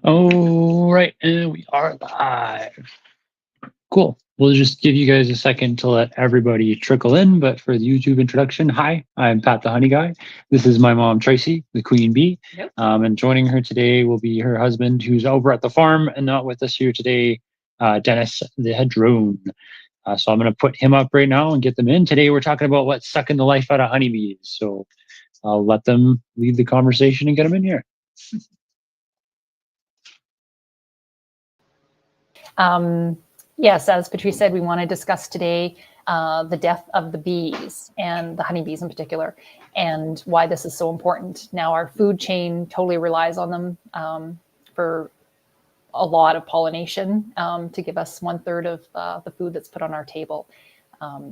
All right, and we are live. Cool. We'll just give you guys a second to let everybody trickle in. But for the YouTube introduction, hi, I'm Pat the Honey Guy. This is my mom, Tracy, the Queen Bee. Yep. And joining her today will be her husband, who's over at the farm and not with us here today, Denis, the head drone. So I'm going to put him up right now and get them in. Today, we're talking about what's sucking the life out of honeybees. So I'll let them lead the conversation and get them in here. Yes, as Patrice said, we want to discuss today the death of the bees and the honeybees in particular, and why this is so important. Now, our food chain totally relies on them for a lot of pollination to give us 1/3 of the food that's put on our table.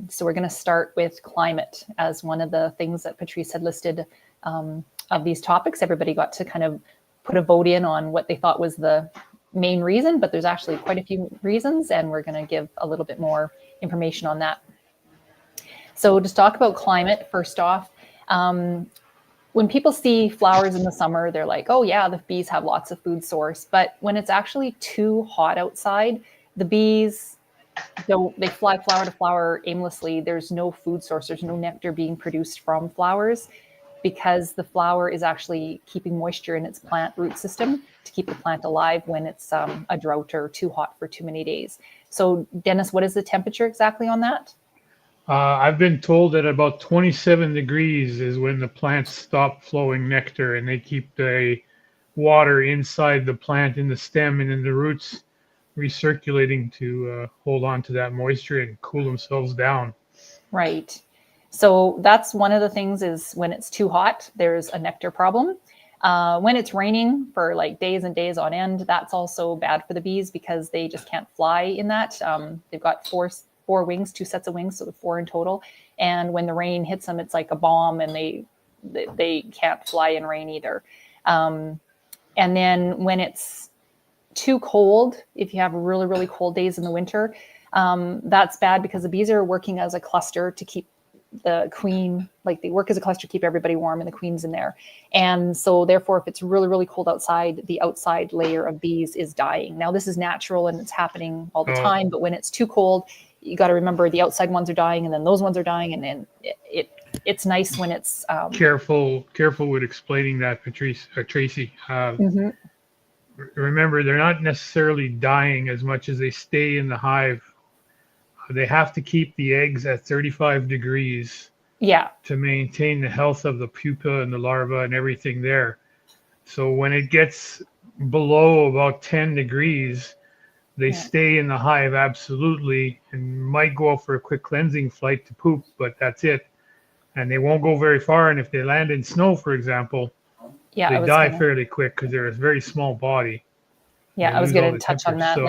So we're going to start with climate as one of the things that Patrice had listed of these topics. Everybody got to kind of put a vote in on what they thought was the main reason, but there's actually quite a few reasons, and we're going to give a little bit more information on that. So to talk about climate, first off, when people see flowers in the summer, they're like, oh yeah, the bees have lots of food source. But when it's actually too hot outside, the bees they fly flower to flower aimlessly. There's no food source. There's no nectar being produced from flowers, because the flower is actually keeping moisture in its plant root system to keep the plant alive when it's a drought or too hot for too many days. So Denis, what is the temperature exactly on that? I've been told that about 27 degrees is when the plants stop flowing nectar, and they keep the water inside the plant in the stem and in the roots recirculating to hold on to that moisture and cool themselves down. Right. So that's one of the things, is when it's too hot, there's a nectar problem. When it's raining for like days and days on end, that's also bad for the bees because they just can't fly in that. They've got four wings, 2 sets of wings, so 4 in total. And when the rain hits them, it's like a bomb, and they can't fly in rain either. And then when it's too cold, if you have really, really cold days in the winter, that's bad because the bees are working as a cluster to keep the queen, like they work as a cluster to keep everybody warm, and the queen's in there. And so therefore, if it's really, really cold outside, the outside layer of bees is dying. Now, this is natural and it's happening all the time, but when it's too cold, you got to remember the outside ones are dying, and then those ones are dying, and then it's nice when it's careful with explaining that, Patrice or Tracy. Remember, they're not necessarily dying as much as they stay in the hive. They have to keep the eggs at 35 degrees to maintain the health of the pupa and the larva and everything there. So when it gets below about 10 degrees, they stay in the hive absolutely, and might go out for a quick cleansing flight to poop, but that's it. And they won't go very far. And if they land in snow, for example, they die fairly quick because they're a very small body. Yeah, I was going to touch on that. So,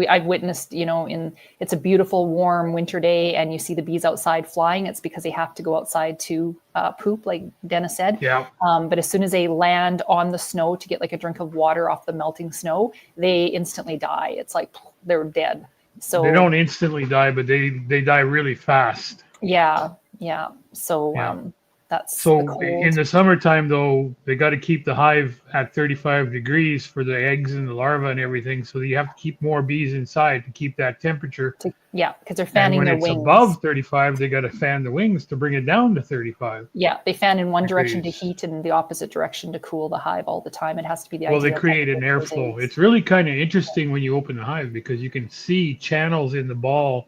I've witnessed, it's a beautiful, warm winter day, and you see the bees outside flying. It's because they have to go outside to poop, like Denis said. Yeah. But as soon as they land on the snow to get like a drink of water off the melting snow, they instantly die. It's like they're dead. So they don't instantly die, but they die really fast. Yeah. So that's so in the summertime, though, they got to keep the hive at 35 degrees for the eggs and the larvae and everything. So you have to keep more bees inside to keep that temperature. Because they're fanning their wings. When it's above 35, they got to fan the wings to bring it down to 35. Yeah, they fan in one direction to heat and the opposite direction to cool the hive all the time. It has to be the ideal. Well, they create an airflow. It's really kind of interesting when you open the hive because you can see channels in the ball,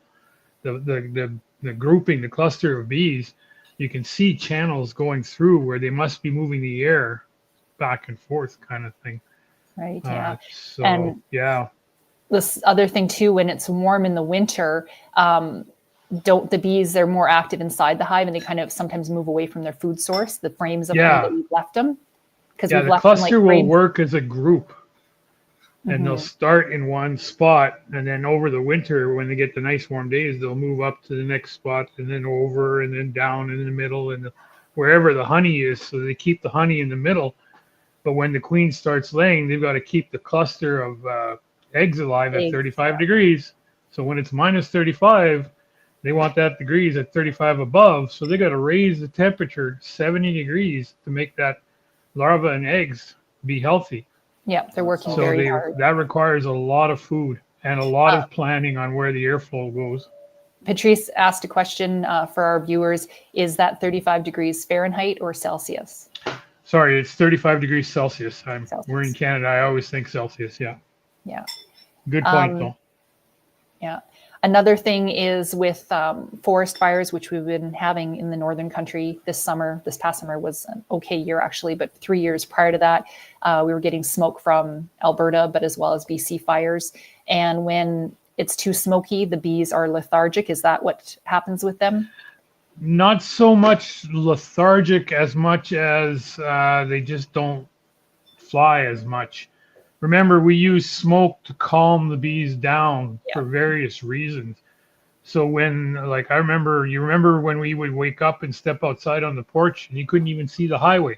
the grouping, the cluster of bees. You can see channels going through where they must be moving the air back and forth, kind of thing. Right. Yeah. So this other thing too, when it's warm in the winter, don't the bees, they're more active inside the hive, and they kind of sometimes move away from their food source, the frames of them that we've left them. Because the cluster will work as a group. And they'll start in one spot, and then over the winter, when they get the nice warm days, they'll move up to the next spot, and then over, and then down in the middle, and wherever the honey is. So they keep the honey in the middle. But when the queen starts laying, they've got to keep the cluster of eggs alive at 35 degrees. So when it's minus 35, they want that degrees at 35 above. So they got to raise the temperature 70 degrees to make that larva and eggs be healthy. Yeah, they're working very hard. That requires a lot of food and a lot of planning on where the airflow goes. Patrice asked a question for our viewers. Is that 35 degrees Fahrenheit or Celsius? Sorry, it's 35 degrees Celsius. We're in Canada. I always think Celsius. Yeah. Yeah. Good point, though. Yeah. Another thing is with forest fires, which we've been having in the northern country this summer. This past summer was an okay year, actually, but 3 years prior to that, we were getting smoke from Alberta, but as well as BC fires. And when it's too smoky, the bees are lethargic. Is that what happens with them? Not so much lethargic as much as they just don't fly as much. Remember, we use smoke to calm the bees down for various reasons. So when, like, you remember when we would wake up and step outside on the porch and you couldn't even see the highway.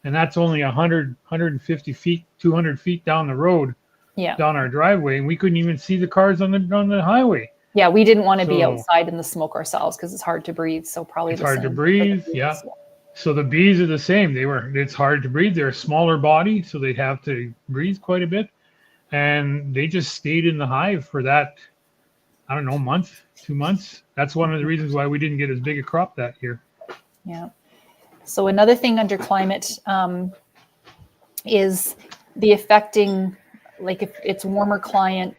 And that's only 100, 150 feet, 200 feet down the road, down our driveway. And we couldn't even see the cars on the highway. Yeah, we didn't want to be outside in the smoke ourselves because it's hard to breathe. So probably it's hard to breathe. Yeah. So the bees are the same. It's hard to breathe. They're a smaller body, so they have to breathe quite a bit. And they just stayed in the hive for that, I don't know, month, 2 months. That's one of the reasons why we didn't get as big a crop that year. Yeah. So another thing under climate is the affecting, like if it's warmer climate,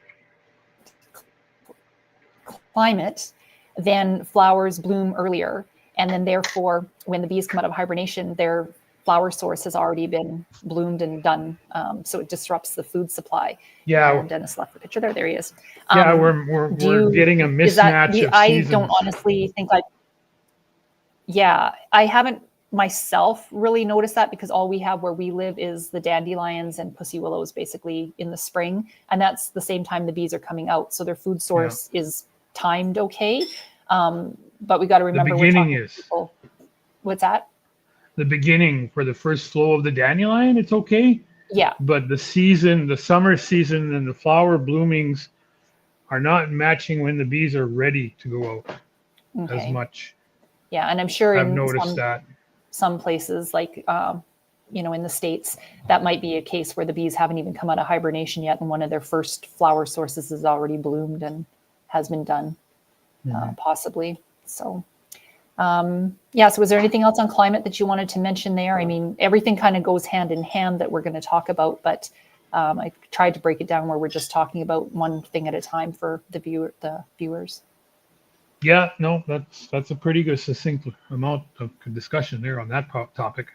then flowers bloom earlier. And then therefore, when the bees come out of hibernation, their flower source has already been bloomed and done. So it disrupts the food supply. Yeah. Dennis left the picture there. There he is. Yeah, we're getting a mismatch of seasons. I don't honestly think I haven't myself really noticed that because all we have where we live is the dandelions and pussy willows basically in the spring. And that's the same time the bees are coming out. So their food source is timed okay. But we got to remember the beginning is. What's that? The beginning for the first flow of the dandelion, it's okay. Yeah. But the summer season and the flower bloomings are not matching when the bees are ready to go out as much. Yeah, and I'm sure I've noticed that. Some places like in the States, that might be a case where the bees haven't even come out of hibernation yet and one of their first flower sources is already bloomed and has been done, possibly. So, so was there anything else on climate that you wanted to mention there? I mean, everything kind of goes hand in hand that we're going to talk about, but I tried to break it down where we're just talking about one thing at a time for the viewers. Yeah, no, that's a pretty good succinct amount of discussion there on that topic.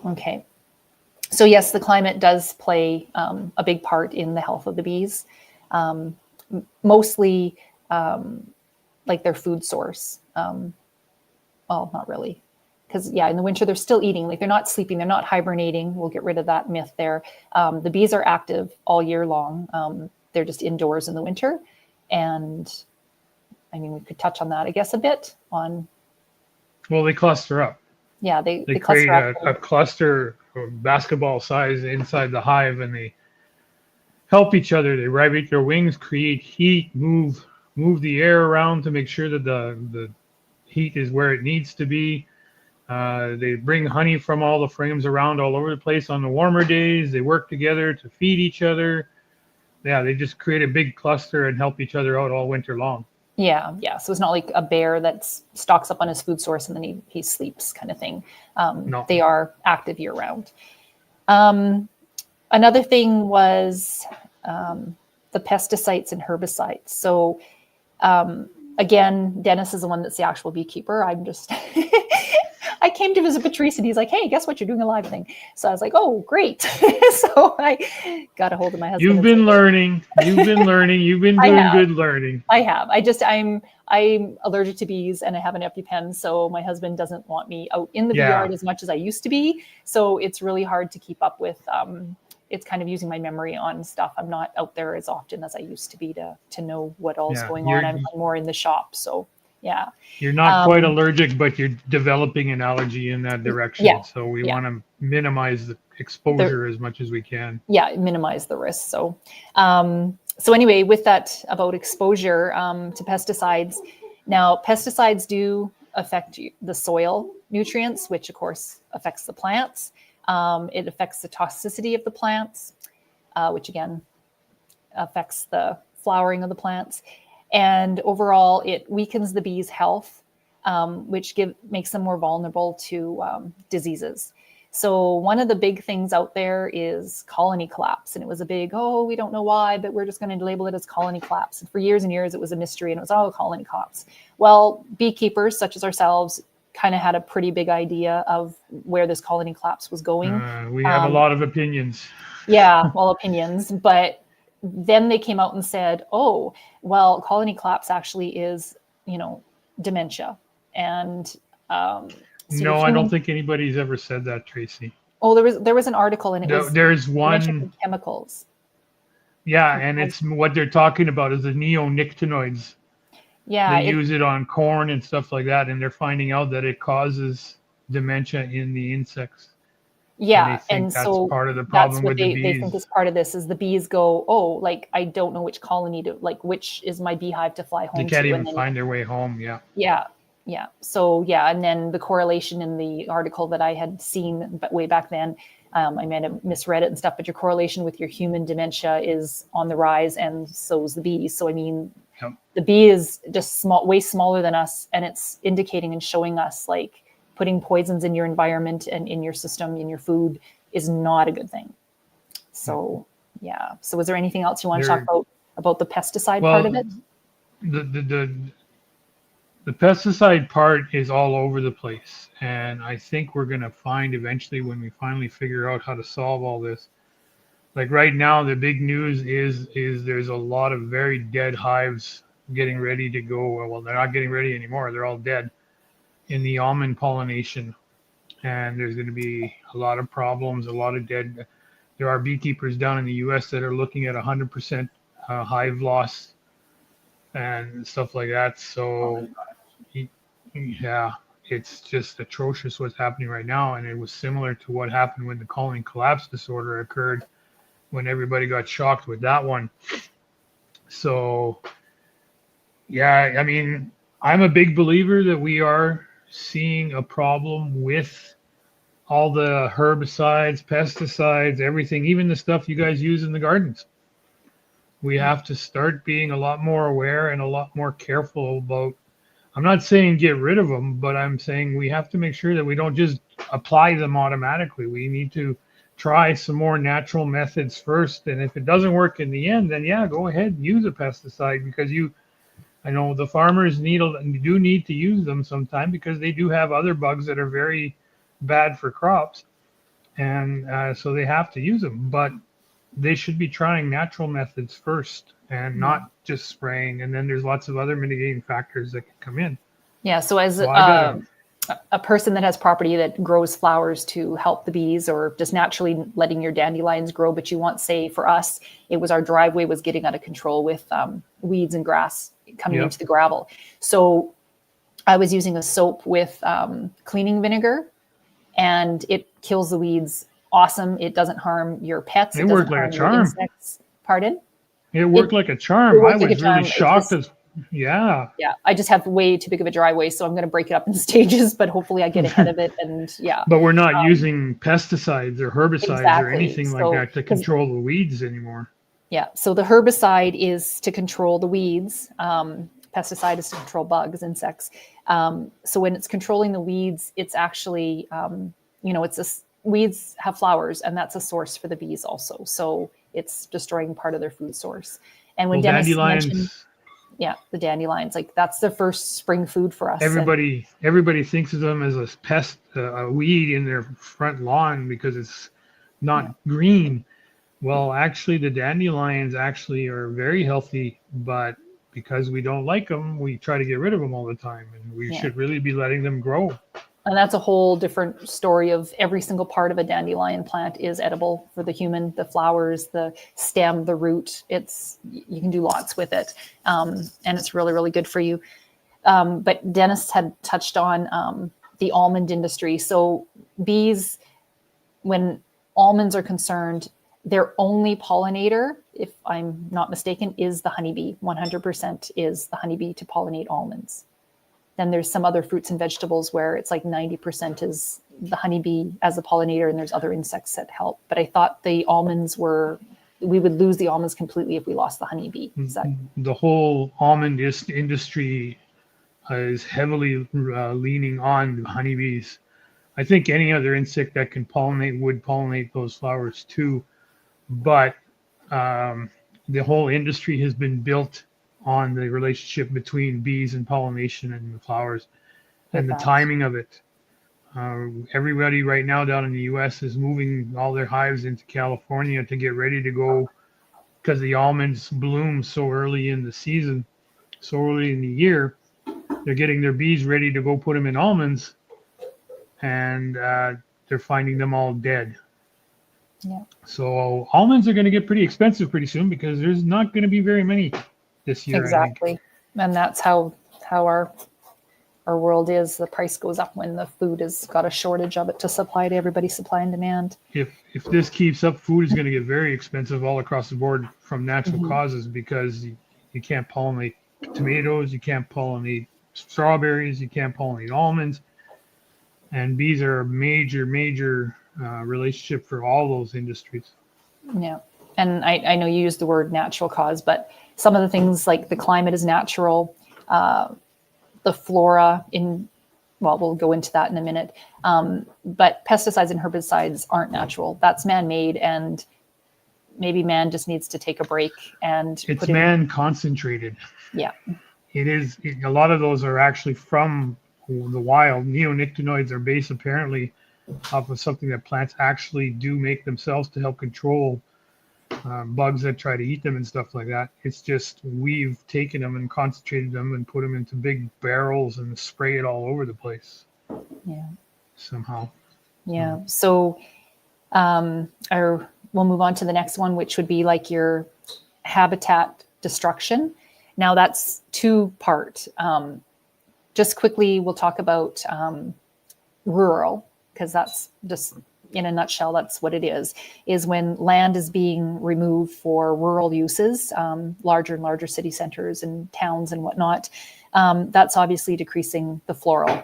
Okay. So yes, the climate does play a big part in the health of the bees, mostly like their food source. Well, not really, because in the winter they're still eating. Like they're not sleeping, they're not hibernating. We'll get rid of that myth there. The bees are active all year long. They're just indoors in the winter, and I mean we could touch on that, I guess, a bit on. Well, they cluster up. Yeah, they create a cluster of basketball size inside the hive, and they help each other. They vibrate their wings, create heat, move the air around to make sure that the heat is where it needs to be. They bring honey from all the frames around all over the place on the warmer days. They work together to feed each other. Yeah, they just create a big cluster and help each other out all winter long. Yeah. So it's not like a bear that stocks up on his food source and then he sleeps kind of thing. No. They are active year round. Another thing was the pesticides and herbicides. So again, Dennis is the one that's the actual beekeeper. I'm just, I came to visit Patrice and he's like, hey, guess what? You're doing a live thing. So I was like, oh, great. So I got a hold of my husband. You've been learning. You've been learning. You've been doing good learning. I have. I'm allergic to bees and I have an EpiPen. So my husband doesn't want me out in the bee yard as much as I used to be. So it's really hard to keep up with. It's kind of using my memory on stuff. I'm not out there as often as I used to be to know what all's going on. I'm more in the shop. So yeah. You're not quite allergic, but you're developing an allergy in that direction. Yeah. So we want to minimize the exposure as much as we can. Yeah, minimize the risk. So so anyway, with that about exposure to pesticides, now pesticides do affect the soil nutrients, which of course affects the plants. It affects the toxicity of the plants. which again affects the flowering of the plants. And overall, it weakens the bees' health, which makes them more vulnerable to diseases. So one of the big things out there is colony collapse. And it was a big, we don't know why, but we're just going to label it as colony collapse. And for years and years, it was a mystery, and it was, colony collapse. Well, beekeepers such as ourselves kind of had a pretty big idea of where this colony collapse was going. We have a lot of opinions. Yeah, well, opinions. But then they came out and said, colony collapse actually is, dementia. And no, I don't think anybody's ever said that, Tracy. Oh, there was an article, and there's one chemicals. Yeah, and it's what they're talking about is the neonicotinoids. Yeah, they use it on corn and stuff like that, and they're finding out that it causes dementia in the insects. Yeah, and that's part of the problem with the bees. They think is part of this is the bees go, I don't know which colony to which is my beehive to fly home to. They can't even find their way home. Yeah. Yeah. So and then the correlation in the article that I had seen way back then, I might have misread it and stuff, but your correlation with your human dementia is on the rise, and so is the bees. So I mean, the bee is just way smaller than us, and it's indicating and showing us putting poisons in your environment and in your system, in your food, is not a good thing. So So is there anything else you want to talk about the pesticide part of it? The pesticide part is all over the place. And I think we're going to find eventually, when we finally figure out how to solve all this, right now, the big news is there's a lot of very dead hives getting ready to go. Well, they're not getting ready anymore. They're all dead in the almond pollination. And there's going to be a lot of problems, a lot of dead. There are beekeepers down in the US that are looking at 100% hive loss and stuff like that. So it's just atrocious what's happening right now. And it was similar to what happened when the colony collapse disorder occurred, when everybody got shocked with that one. So, I mean, I'm a big believer that we are seeing a problem with all the herbicides, pesticides, everything, even the stuff you guys use in the gardens. We have to start being a lot more aware and a lot more careful about. I'm not saying get rid of them, but I'm saying we have to make sure that we don't just apply them automatically. We need to try some more natural methods first. And if it doesn't work in the end, then go ahead and use a pesticide, because I know the farmers do need to use them sometime, because they do have other bugs that are very bad for crops. And so they have to use them, but they should be trying natural methods first and not just spraying. And then there's lots of other mitigating factors that can come in. Yeah. So as a person that has property that grows flowers to help the bees, or just naturally letting your dandelions grow, but you want, say for us, it was our driveway was getting out of control with weeds and grass coming into the gravel. So I was using a soap with cleaning vinegar, and it kills the weeds. Awesome. It doesn't harm your pets. It worked like a charm. Insects. Pardon? It worked like a charm. I was really shocked. Yeah. I just have way too big of a driveway, so I'm going to break it up in stages, but hopefully I get ahead of it. And But we're not using pesticides or herbicides or anything like that to control the weeds anymore. Yeah. So the herbicide is to control the weeds. Pesticide is to control bugs, insects. So when it's controlling the weeds, it's actually, weeds have flowers, and that's a source for the bees also. So it's destroying part of their food source. And when Dennis mentioned, the dandelions, that's their first spring food for us. Everybody thinks of them as a pest, a weed in their front lawn because it's not green. Well, actually, the dandelions actually are very healthy, but because we don't like them, we try to get rid of them all the time, and we should really be letting them grow. And that's a whole different story of every single part of a dandelion plant is edible for the human, the flowers, the stem, the root. You can do lots with it. And it's really, really good for you. But Dennis had touched on the almond industry. So bees, when almonds are concerned, their only pollinator, if I'm not mistaken, is the honeybee. 100% is the honeybee to pollinate almonds. Then there's some other fruits and vegetables where it's 90% is the honeybee as a pollinator, and there's other insects that help. But I thought the almonds were we would lose the almonds completely if we lost the honeybee. The whole almond industry is heavily leaning on honeybees. I think any other insect that can pollinate would pollinate those flowers too, but the whole industry has been built on the relationship between bees and pollination and the flowers and the timing of it. Everybody right now down in the US is moving all their hives into California to get ready to go, because the almonds bloom so early in the season, so early in the year. They're getting their bees ready to go put them in almonds, and they're finding them all dead. Yeah. So almonds are going to get pretty expensive pretty soon, because there's not going to be very many this year. Exactly. And that's how our world is. The price goes up when the food has got a shortage of it to supply to everybody, supply and demand. If this keeps up, food is going to get very expensive all across the board from natural causes, because you can't pollinate tomatoes, you can't pollinate strawberries, you can't pollinate almonds, and bees are a major relationship for all those industries. Yeah. And I know you used the word natural cause, but some of the things like the climate is natural, the flora we'll go into that in a minute. But pesticides and herbicides aren't natural. That's man-made, and maybe man just needs to take a break and it's man concentrated. Yeah. It is. A lot of those are actually from the wild. Neonicotinoids are based apparently off of something that plants actually do make themselves to help control bugs that try to eat them and stuff like that. It's just we've taken them and concentrated them and put them into big barrels and spray it all over the place. Yeah. Somehow. Yeah. So we'll move on to the next one, which would be like your habitat destruction. Now that's two-part. Just quickly, we'll talk about rural, because that's just, in a nutshell, that's what it is when land is being removed for rural uses, larger and larger city centers and towns and whatnot. That's obviously decreasing the floral.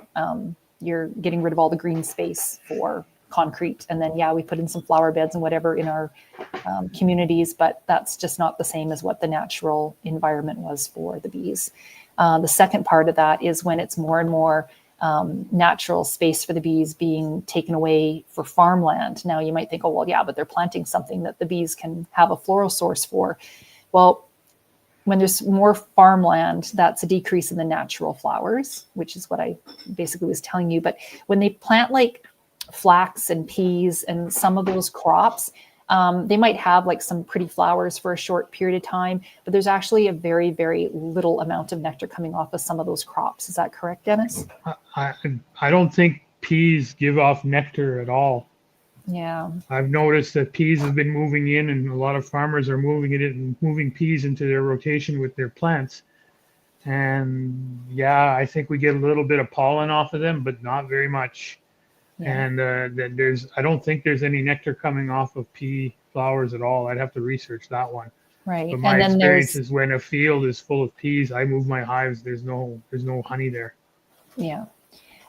You're getting rid of all the green space for concrete. And then, we put in some flower beds and whatever in our communities, but that's just not the same as what the natural environment was for the bees. The second part of that is when it's more and more natural space for the bees being taken away for farmland. Now you might think, but they're planting something that the bees can have a floral source for. Well, when there's more farmland, that's a decrease in the natural flowers, which is what I basically was telling you. But when they plant like flax and peas and some of those crops, they might have like some pretty flowers for a short period of time, but there's actually a very, very little amount of nectar coming off of some of those crops. Is that correct, Dennis? I don't think peas give off nectar at all. Yeah. I've noticed that peas have been moving in, and a lot of farmers are moving peas into their rotation with their plants. And I think we get a little bit of pollen off of them, but not very much. Yeah. And I don't think there's any nectar coming off of pea flowers at all. I'd have to research that one. Right. But my experience is when a field is full of peas, I move my hives. There's no honey there. Yeah.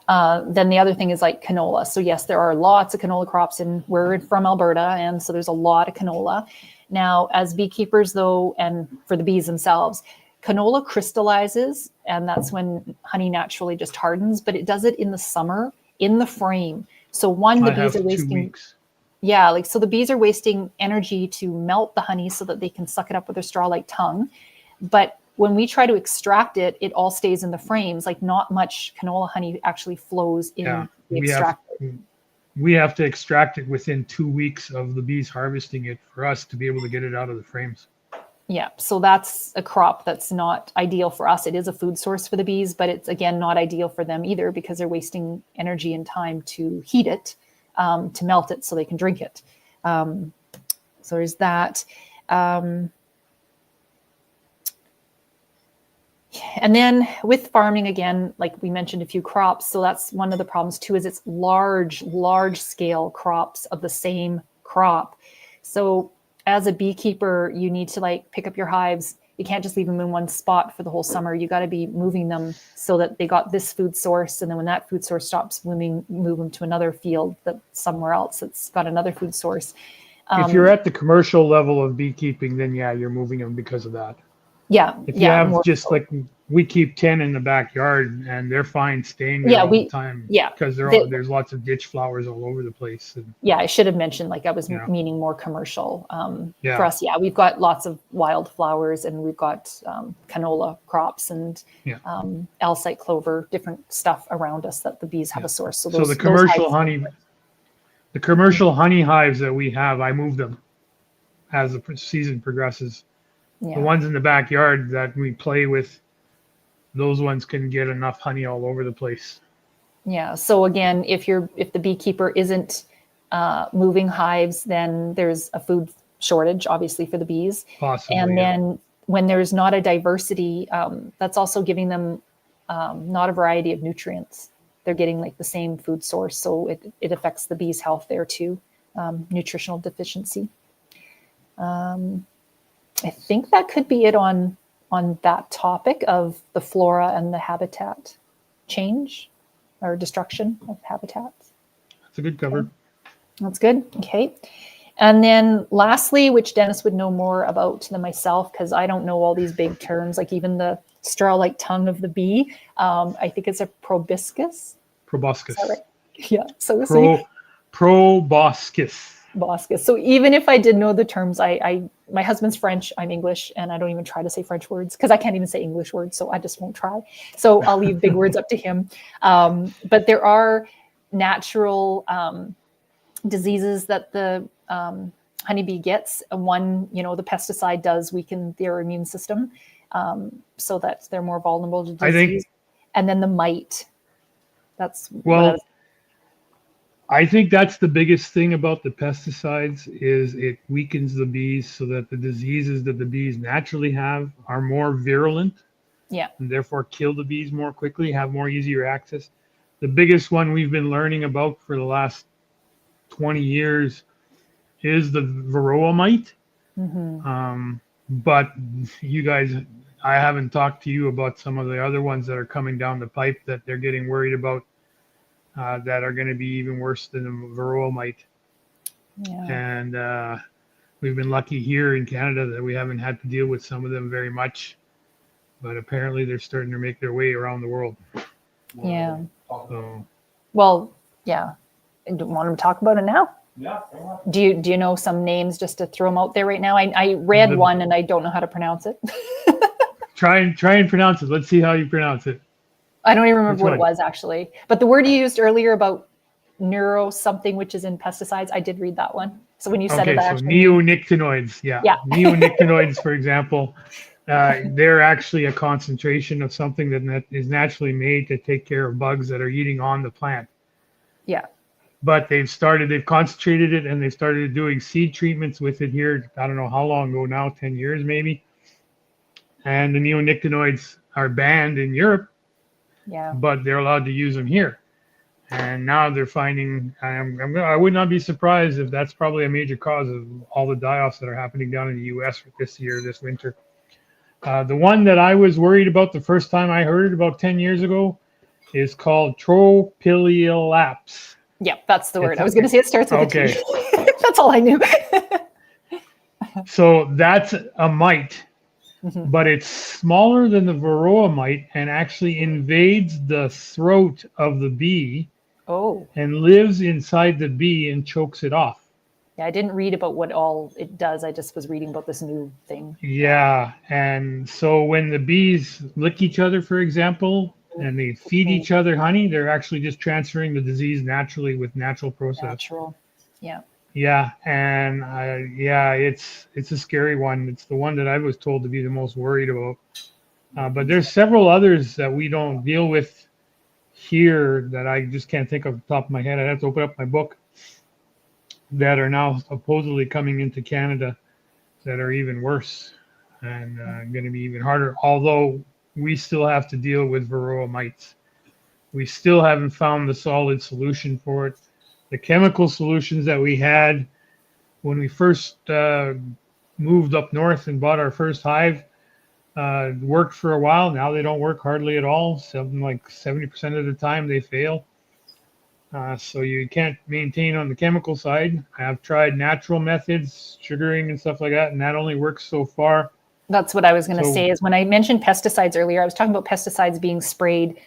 Then the other thing is like canola. So yes, there are lots of canola crops, and we're from Alberta, and so there's a lot of canola. Now, as beekeepers though, and for the bees themselves, canola crystallizes, and that's when honey naturally just hardens, but it does it in the summer in the frame. So the bees are wasting 2 weeks. Yeah, so the bees are wasting energy to melt the honey so that they can suck it up with their straw-like tongue. But when we try to extract it, it all stays in the frames. Like not much canola honey actually flows in the extractor. We have to extract it within 2 weeks of the bees harvesting it for us to be able to get it out of the frames. Yeah, so that's a crop that's not ideal for us. It is a food source for the bees, but it's, again, not ideal for them either, because they're wasting energy and time to heat it, to melt it so they can drink it. So there's that. And then with farming, again, like we mentioned a few crops. So that's one of the problems too, is it's large scale crops of the same crop. So as a beekeeper, you need to pick up your hives. You can't just leave them in one spot for the whole summer. You got to be moving them so that they got this food source. And then when that food source stops blooming, move them to another field somewhere else that's got another food source. If you're at the commercial level of beekeeping, then yeah, you're moving them because of that. Yeah. If you have just like we keep 10 in the backyard and they're fine staying there all the time because there's lots of ditch flowers all over the place. And, I should have mentioned, like I was meaning more commercial. For us, we've got lots of wildflowers and we've got canola crops and alsite clover, different stuff around us that the bees have a source. So the commercial honey, the commercial honey hives that we have, I move them as the season progresses. The ones in the backyard that we play with, those ones can get enough honey all over the place. Yeah. So again, if the beekeeper isn't moving hives, then there's a food shortage, obviously, for the bees. Possibly. And then when there's not a diversity, that's also giving them not a variety of nutrients. They're getting like the same food source, so it affects the bees' health there too. Nutritional deficiency. I think that could be it on that topic of the flora and the habitat change or destruction of habitats. That's a good cover. Okay. That's good. Okay. And then lastly, which Dennis would know more about than myself, because I don't know all these big terms, like even the straw-like tongue of the bee. I think it's a proboscis. Proboscis. Is that right? Yeah. So proboscis. So even if I did know the terms, my husband's French, I'm English, and I don't even try to say French words because I can't even say English words, so I just won't try. So I'll leave big words up to him. But there are natural diseases that the honeybee gets. One, the pesticide does weaken their immune system so that they're more vulnerable to disease. And then the mite. That's I think that's the biggest thing about the pesticides is it weakens the bees so that the diseases that the bees naturally have are more virulent. Yeah. And therefore kill the bees more quickly, have more easier access. The biggest one we've been learning about for the last 20 years is the varroa mite. Mm-hmm. But you guys, I haven't talked to you about some of the other ones that are coming down the pipe that they're getting worried about. That are going to be even worse than the varroa mite. Yeah. And we've been lucky here in Canada that we haven't had to deal with some of them very much. But apparently they're starting to make their way around the world. Yeah. So. Well, yeah. Do you want to talk about it now? Yeah. Do you know some names just to throw them out there right now? I read one and I don't know how to pronounce it. Try and pronounce it. Let's see how you pronounce it. I don't even remember what it was actually. But the word you used earlier about neuro something, which is in pesticides, I did read that one. So when you said it, so neonicotinoids, yeah. Neonicotinoids, for example, they're actually a concentration of something that is naturally made to take care of bugs that are eating on the plant. Yeah. But they've concentrated it and they've started doing seed treatments with it here. I don't know how long ago now, 10 years maybe. And the neonicotinoids are banned in Europe. Yeah. But they're allowed to use them here. And now they're finding, I would not be surprised if that's probably a major cause of all the die-offs that are happening down in the U.S. this winter. The one that I was worried about the first time I heard it about 10 years ago is called Tropiliolaps. Yeah, that's the word. I was going to say it starts with a T. That's all I knew. So that's a mite. Mm-hmm. But it's smaller than the varroa mite and actually invades the throat of the bee and lives inside the bee and chokes it off. Yeah, I didn't read about what all it does. I just was reading about this new thing. Yeah, and so when the bees lick each other, for example, and they feed each other honey, they're actually just transferring the disease naturally with natural process. Natural, yeah. Yeah, and it's a scary one. It's the one that I was told to be the most worried about. But there's several others that we don't deal with here that I just can't think of the top of my head. I'd have to open up my book that are now supposedly coming into Canada that are even worse and going to be even harder. Although we still have to deal with varroa mites. We still haven't found the solid solution for it. The chemical solutions that we had when we first moved up north and bought our first hive worked for a while. Now they don't work hardly at all. Something like 70% of the time they fail. So you can't maintain on the chemical side. I've tried natural methods, sugaring and stuff like that, and that only works so far. That's what I was going to say, is when I mentioned pesticides earlier, I was talking about pesticides being sprayed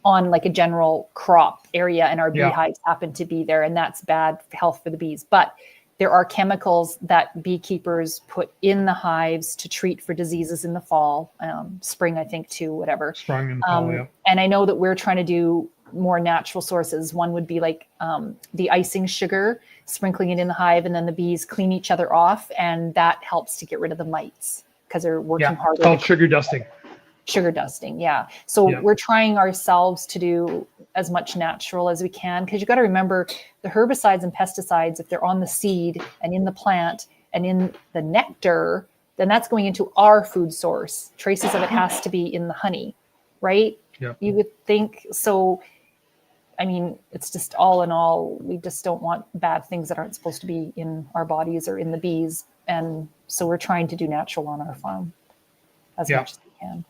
on like a general crop area, and our beehives happen to be there, and that's bad health for the bees. But there are chemicals that beekeepers put in the hives to treat for diseases in the fall, spring, I think too, whatever. Spring in the fall, yeah. And I know that we're trying to do more natural sources. One would be like the icing sugar, sprinkling it in the hive, and then the bees clean each other off, and that helps to get rid of the mites because they're working harder. It's called sugar dusting. Sugar dusting, yeah. So we're trying ourselves to do as much natural as we can, because you got to remember the herbicides and pesticides, if they're on the seed and in the plant and in the nectar, then that's going into our food source. Traces of it has to be in the honey, right? Yeah. You would think so. I mean, it's just all in all, we just don't want bad things that aren't supposed to be in our bodies or in the bees. And so we're trying to do natural on our farm as much as we can.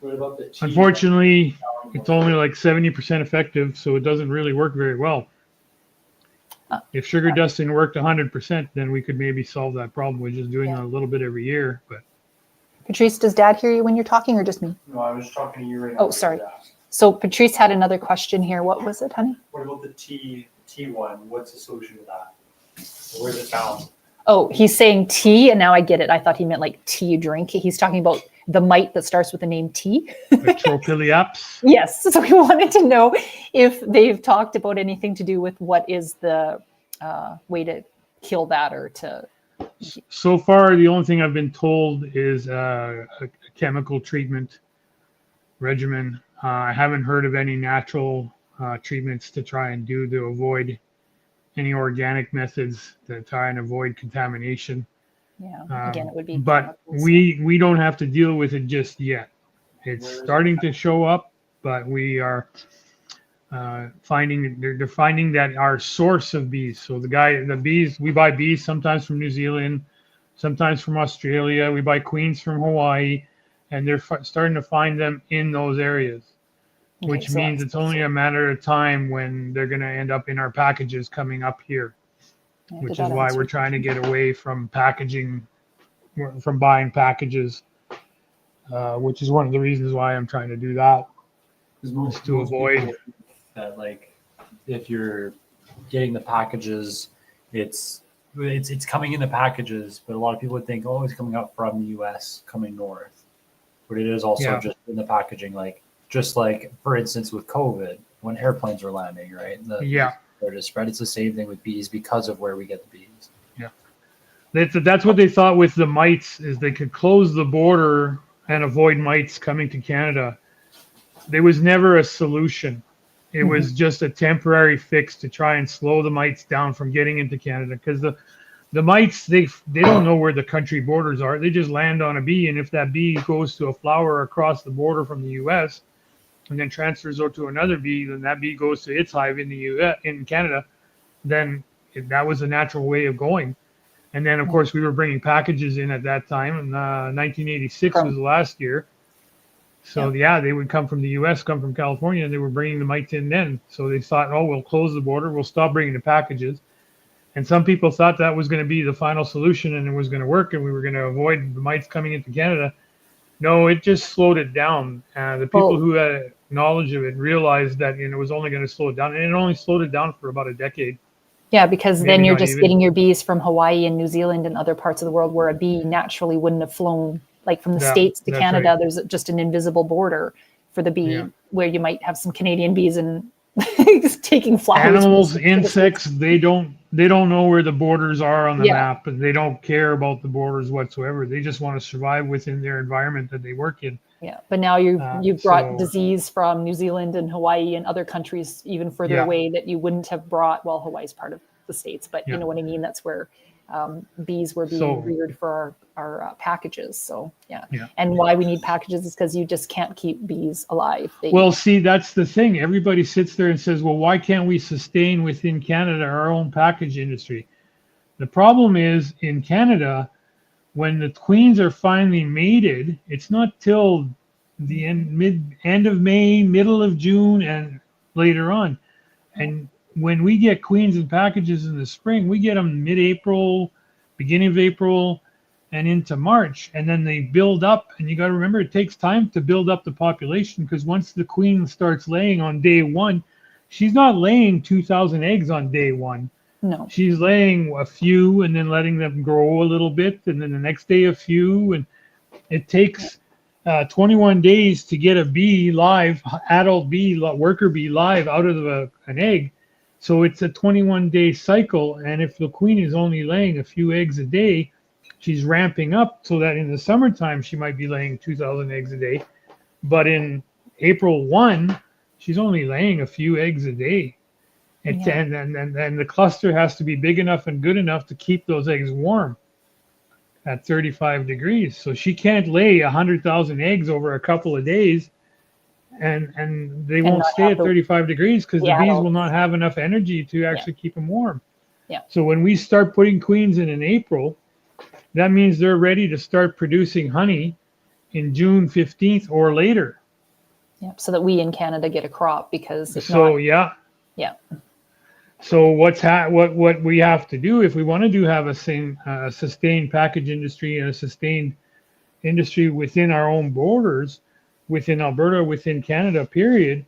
What about the tea? Unfortunately, it's only like 70% effective, so it doesn't really work very well. If sugar dusting worked 100%, then we could maybe solve that problem with just doing a little bit every year. But Patrice, does Dad hear you when you're talking, or just me? No, I was talking to you right now. Oh, sorry. So Patrice had another question here. What was it, honey? What about the tea one? What's the solution to that? Where's it found? Oh, he's saying tea, and now I get it. I thought he meant like tea you drink. He's talking about the mite that starts with the name T. Tropiliaps. Yes. So we wanted to know if they've talked about anything to do with what is the way to kill that, or to. So far, the only thing I've been told is a chemical treatment regimen. I haven't heard of any natural treatments to try and do to avoid any organic methods to try and avoid contamination. Yeah, again, it would be. But we don't have to deal with it just yet. It's starting to show up, but we are finding they're finding that our source of bees. So the bees, we buy bees sometimes from New Zealand, sometimes from Australia. We buy queens from Hawaii, and they're starting to find them in those areas, which means it's only a matter of time when they're going to end up in our packages coming up here. Which is why we're trying to get away from packaging, from buying packages, which is one of the reasons why I'm trying to do that. Is to avoid that, like, if you're getting the packages, it's coming in the packages, but a lot of people would think, oh, it's coming up from the U.S. coming north, but it is also just in the packaging, just like for instance with COVID, when airplanes were landing, right? To spread. It's the same thing with bees because of where we get the bees. Yeah, that's what they thought with the mites, is they could close the border and avoid mites coming to Canada. There was never a solution. It was just a temporary fix to try and slow the mites down from getting into Canada, because the mites, they don't know where the country borders are. They just land on a bee, and if that bee goes to a flower across the border from the U.S. and then transfers over to another bee, then that bee goes to its hive in the U.S. in Canada, then that was a natural way of going. And then, of course, we were bringing packages in at that time, and 1986 was the last year. So, they would come from the U.S., come from California, and they were bringing the mites in then. So they thought, oh, we'll close the border, we'll stop bringing the packages. And some people thought that was going to be the final solution and it was going to work and we were going to avoid the mites coming into Canada. No, it just slowed it down. The people who had knowledge of it realized that it was only going to slow it down, and it only slowed it down for about a decade. Yeah, because then you're just getting your bees from Hawaii and New Zealand and other parts of the world where a bee naturally wouldn't have flown, like from the States to Canada. Right. There's just an invisible border for the bee where you might have some Canadian bees and taking flowers. Animals, insects, they don't know where the borders are on the map, and they don't care about the borders whatsoever. They just want to survive within their environment that they work in. Yeah, but now you've brought disease from New Zealand and Hawaii and other countries even further away that you wouldn't have brought. Well, Hawaii's part of the States, but you know what I mean? That's where bees were being reared for our packages. So and why we need packages is because you just can't keep bees alive. Well, see, that's the thing. Everybody sits there and says, well, why can't we sustain within Canada our own package industry? The problem is in Canada, when the queens are finally mated, it's not till the end of May, middle of June, and later on. And when we get queens in packages in the spring, we get them mid-April, beginning of April, and into March. And then they build up. And you got to remember, it takes time to build up the population, because once the queen starts laying on day one, she's not laying 2,000 eggs on day one. No. She's laying a few and then letting them grow a little bit. And then the next day, a few. And it takes 21 days to get a bee live, adult bee, worker bee live out of an egg. So it's a 21-day cycle. And if the queen is only laying a few eggs a day, she's ramping up so that in the summertime, she might be laying 2,000 eggs a day. But in April 1, she's only laying a few eggs a day. And the cluster has to be big enough and good enough to keep those eggs warm at 35 degrees. So she can't lay 100,000 eggs over a couple of days, and they won't stay at 35 degrees because the bees will not have enough energy to actually keep them warm. Yeah. So when we start putting queens in April, that means they're ready to start producing honey in June 15th or later. Yeah, so that we in Canada get a crop, because if so not, yeah. So what we have to do if we want to have a sustained package industry and a sustained industry within our own borders, within Alberta, within Canada, period,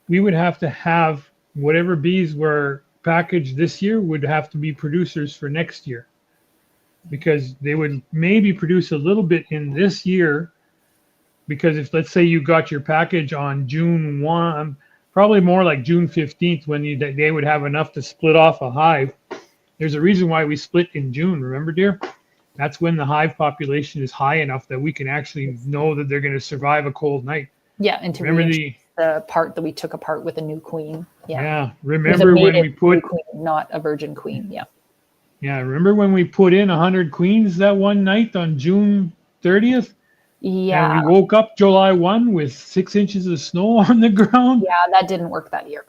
we would have to have whatever bees were packaged this year would have to be producers for next year, because they would maybe produce a little bit in this year. Because if, let's say, you got your package on June 1, probably more like June 15th, when they would have enough to split off a hive. There's a reason why we split in June, remember, dear? That's when the hive population is high enough that we can actually know that they're going to survive a cold night. Yeah, and to remember the part that we took apart with a new queen. Yeah, remember when we put... queen, not a virgin queen, Yeah, remember when we put in 100 queens that one night on June 30th? Yeah. And we woke up July 1 with 6 inches of snow on the ground. Yeah, that didn't work that year.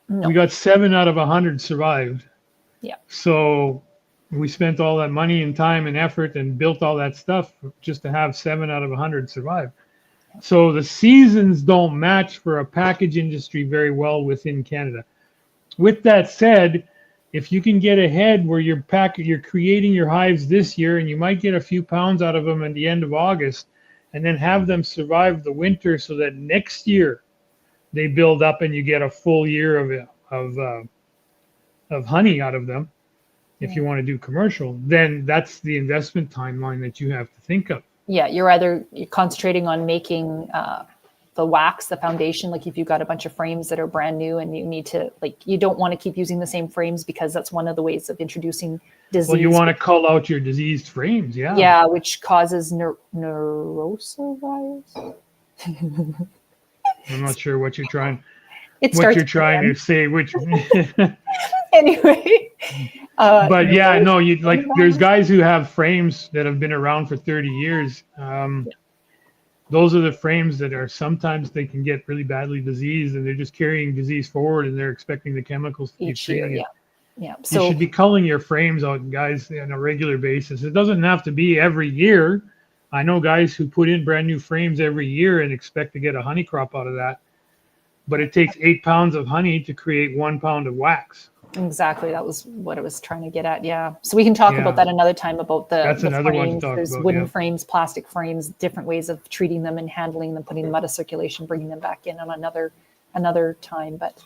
No. We got 7 out of 100 survived. Yeah. So we spent all that money and time and effort and built all that stuff just to have 7 out of 100 survive. So the seasons don't match for a package industry very well within Canada. With that said, if you can get ahead where you're creating your hives this year, and you might get a few pounds out of them at the end of August, and then have them survive the winter so that next year they build up and you get a full year of honey out of them. If you want to do commercial, then that's the investment timeline that you have to think of. Yeah, you're concentrating on making the wax, the foundation. Like if you've got a bunch of frames that are brand new and you need to, you don't want to keep using the same frames, because that's one of the ways of introducing disease. Well, you want to cull out your diseased frames, yeah. Yeah, which causes neurovirus. I'm not sure what you're trying to say, which anyway. But yeah, no, there's guys who have frames that have been around for 30 years. Those are the frames that are sometimes they can get really badly diseased, and they're just carrying disease forward, and they're expecting the chemicals to keep treating it. Yeah. So you should be culling your frames out, guys, on a regular basis. It doesn't have to be every year. I know guys who put in brand new frames every year and expect to get a honey crop out of that. But it takes 8 pounds of honey to create 1 pound of wax. Exactly. That was what I was trying to get at. Yeah. So we can talk about that another time, about that's the another frames. one to talk There's about, wooden frames, plastic frames, different ways of treating them and handling them, putting them out of circulation, bringing them back in on another time. But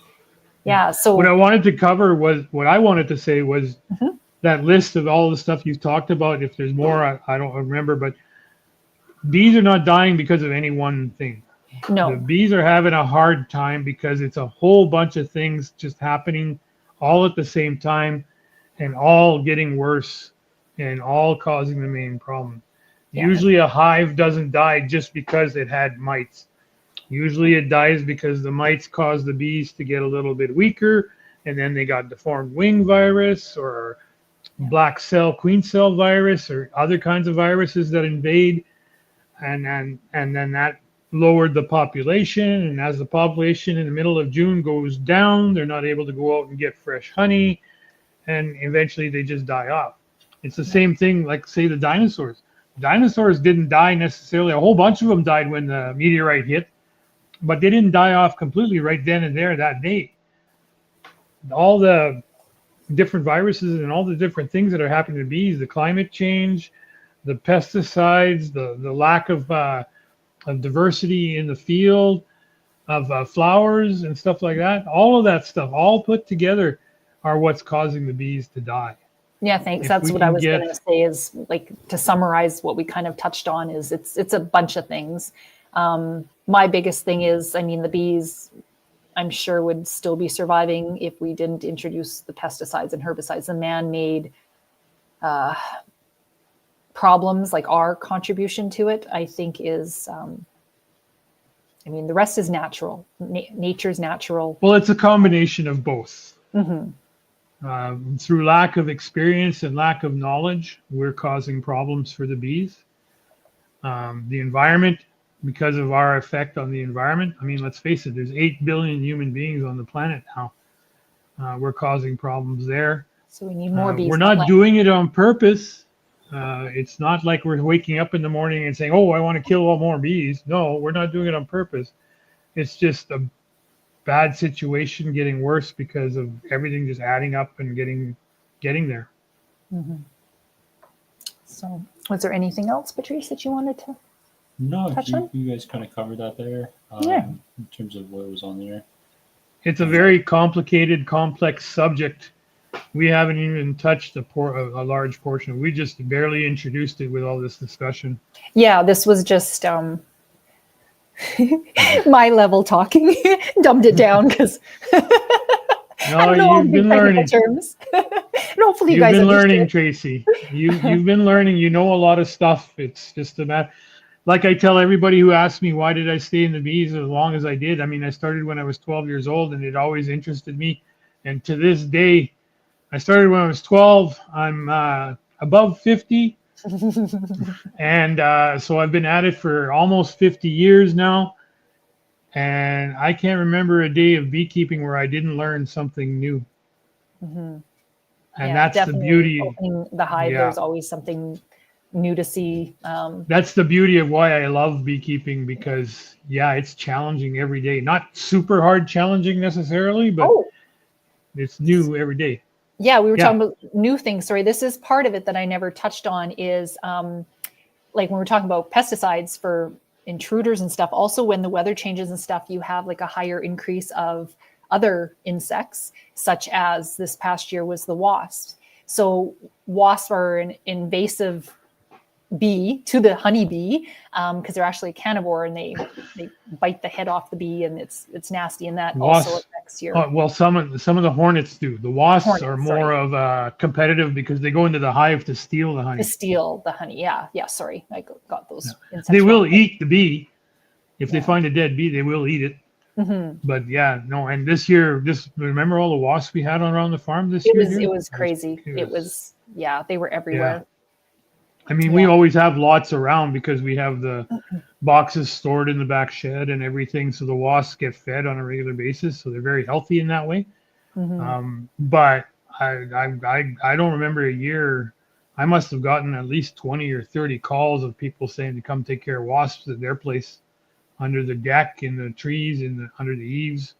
yeah, so what I wanted to say was that list of all the stuff you've talked about. If there's more, I don't remember, but bees are not dying because of any one thing. No. The bees are having a hard time because it's a whole bunch of things just happening all at the same time, and all getting worse, and all causing the main problem. Yeah. Usually a hive doesn't die just because it had mites. Usually it dies because the mites cause the bees to get a little bit weaker, and then they got deformed wing virus or black cell, queen cell virus, or other kinds of viruses that invade, and then that lowered the population. And as the population in the middle of June goes down, they're not able to go out and get fresh honey, and eventually they just die off. It's the same thing, like say the dinosaurs. Dinosaurs didn't die necessarily. A whole bunch of them died when the meteorite hit, but they didn't die off completely right then and there that day. all the different viruses and all the different things that are happening to bees, the climate change, the pesticides, the lack of diversity in the field, of flowers and stuff like that. All of that stuff, all put together, are what's causing the bees to die. Yeah, thanks. If That's we what I can was get- going to say is, like, to summarize what we kind of touched on is it's a bunch of things. My biggest thing is, I mean, the bees, I'm sure, would still be surviving if we didn't introduce the pesticides and herbicides, the man-made problems, like our contribution to it, I think is, I mean, the rest is natural. Nature's natural. Well, it's a combination of both. Mm-hmm. Through lack of experience and lack of knowledge, we're causing problems for the bees. The environment, because of our effect on the environment. I mean, let's face it, there's 8 billion human beings on the planet now. We're causing problems there. So we need more bees. We're not doing it on purpose. It's not like we're waking up in the morning and saying, oh, I want to kill all more bees. No, we're not doing it on purpose. It's just a bad situation getting worse because of everything just adding up and getting there. Mm-hmm. So was there anything else, Patrice, that you wanted to touch on? You guys kind of covered that there. Yeah. In terms of what was on there. It's a very complicated, complex subject. We haven't even touched a large portion. We just barely introduced it with all this discussion. Yeah, this was just my level talking, dumbed it down because No, you've been learning. Terms. And hopefully, You've guys been learning, understood. Tracy. You've been learning. You know a lot of stuff. It's just a matter. Like I tell everybody who asks me, why did I stay in the bees as long as I did? I mean, I started when I was 12 years old, and it always interested me. And to this day, I started when I was 12. I'm above 50. And so I've been at it for almost 50 years now. And I can't remember a day of beekeeping where I didn't learn something new. Mm-hmm. And that's the beauty. Opening the hive, there's always something new to see. That's the beauty of why I love beekeeping, because it's challenging every day. Not super hard challenging necessarily, but it's new every day. Yeah, we were talking about new things. Sorry, this is part of it that I never touched on is like when we're talking about pesticides for intruders and stuff. Also, when the weather changes and stuff, you have like a higher increase of other insects, such as this past year was the wasps. So wasps are an invasive bee to the honeybee because they're actually a carnivore, and they bite the head off the bee, and it's nasty, and that also affects your. Well, some of the hornets do. The wasps are more of competitive because they go into the hive to steal the honey. To steal the honey, yeah. Sorry, I got those. They will eat the bee if they find a dead bee. They will eat it. Mm-hmm. But and this year, remember all the wasps we had around the farm this year? It was crazy. It was they were everywhere. Yeah. I mean, we always have lots around because we have the boxes stored in the back shed and everything. So the wasps get fed on a regular basis. So they're very healthy in that way. Mm-hmm. But I don't remember a year. I must have gotten at least 20 or 30 calls of people saying to come take care of wasps at their place, under the deck, in the trees, under the eaves.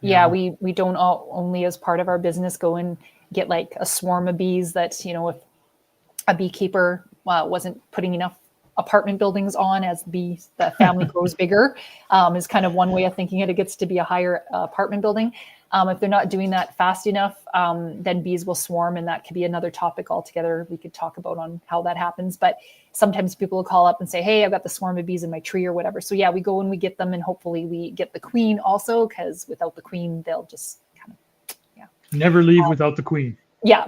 Yeah, we don't only as part of our business go and get like a swarm of bees that, if a beekeeper wasn't putting enough apartment buildings on as the family grows bigger, is kind of one way of thinking it. It gets to be a higher apartment building. If they're not doing that fast enough, then bees will swarm, and that could be another topic altogether we could talk about on how that happens. But sometimes people will call up and say, hey, I've got the swarm of bees in my tree or whatever. So we go and we get them, and hopefully we get the queen also, because without the queen, they'll just kind of, Never leave without the queen. Yeah.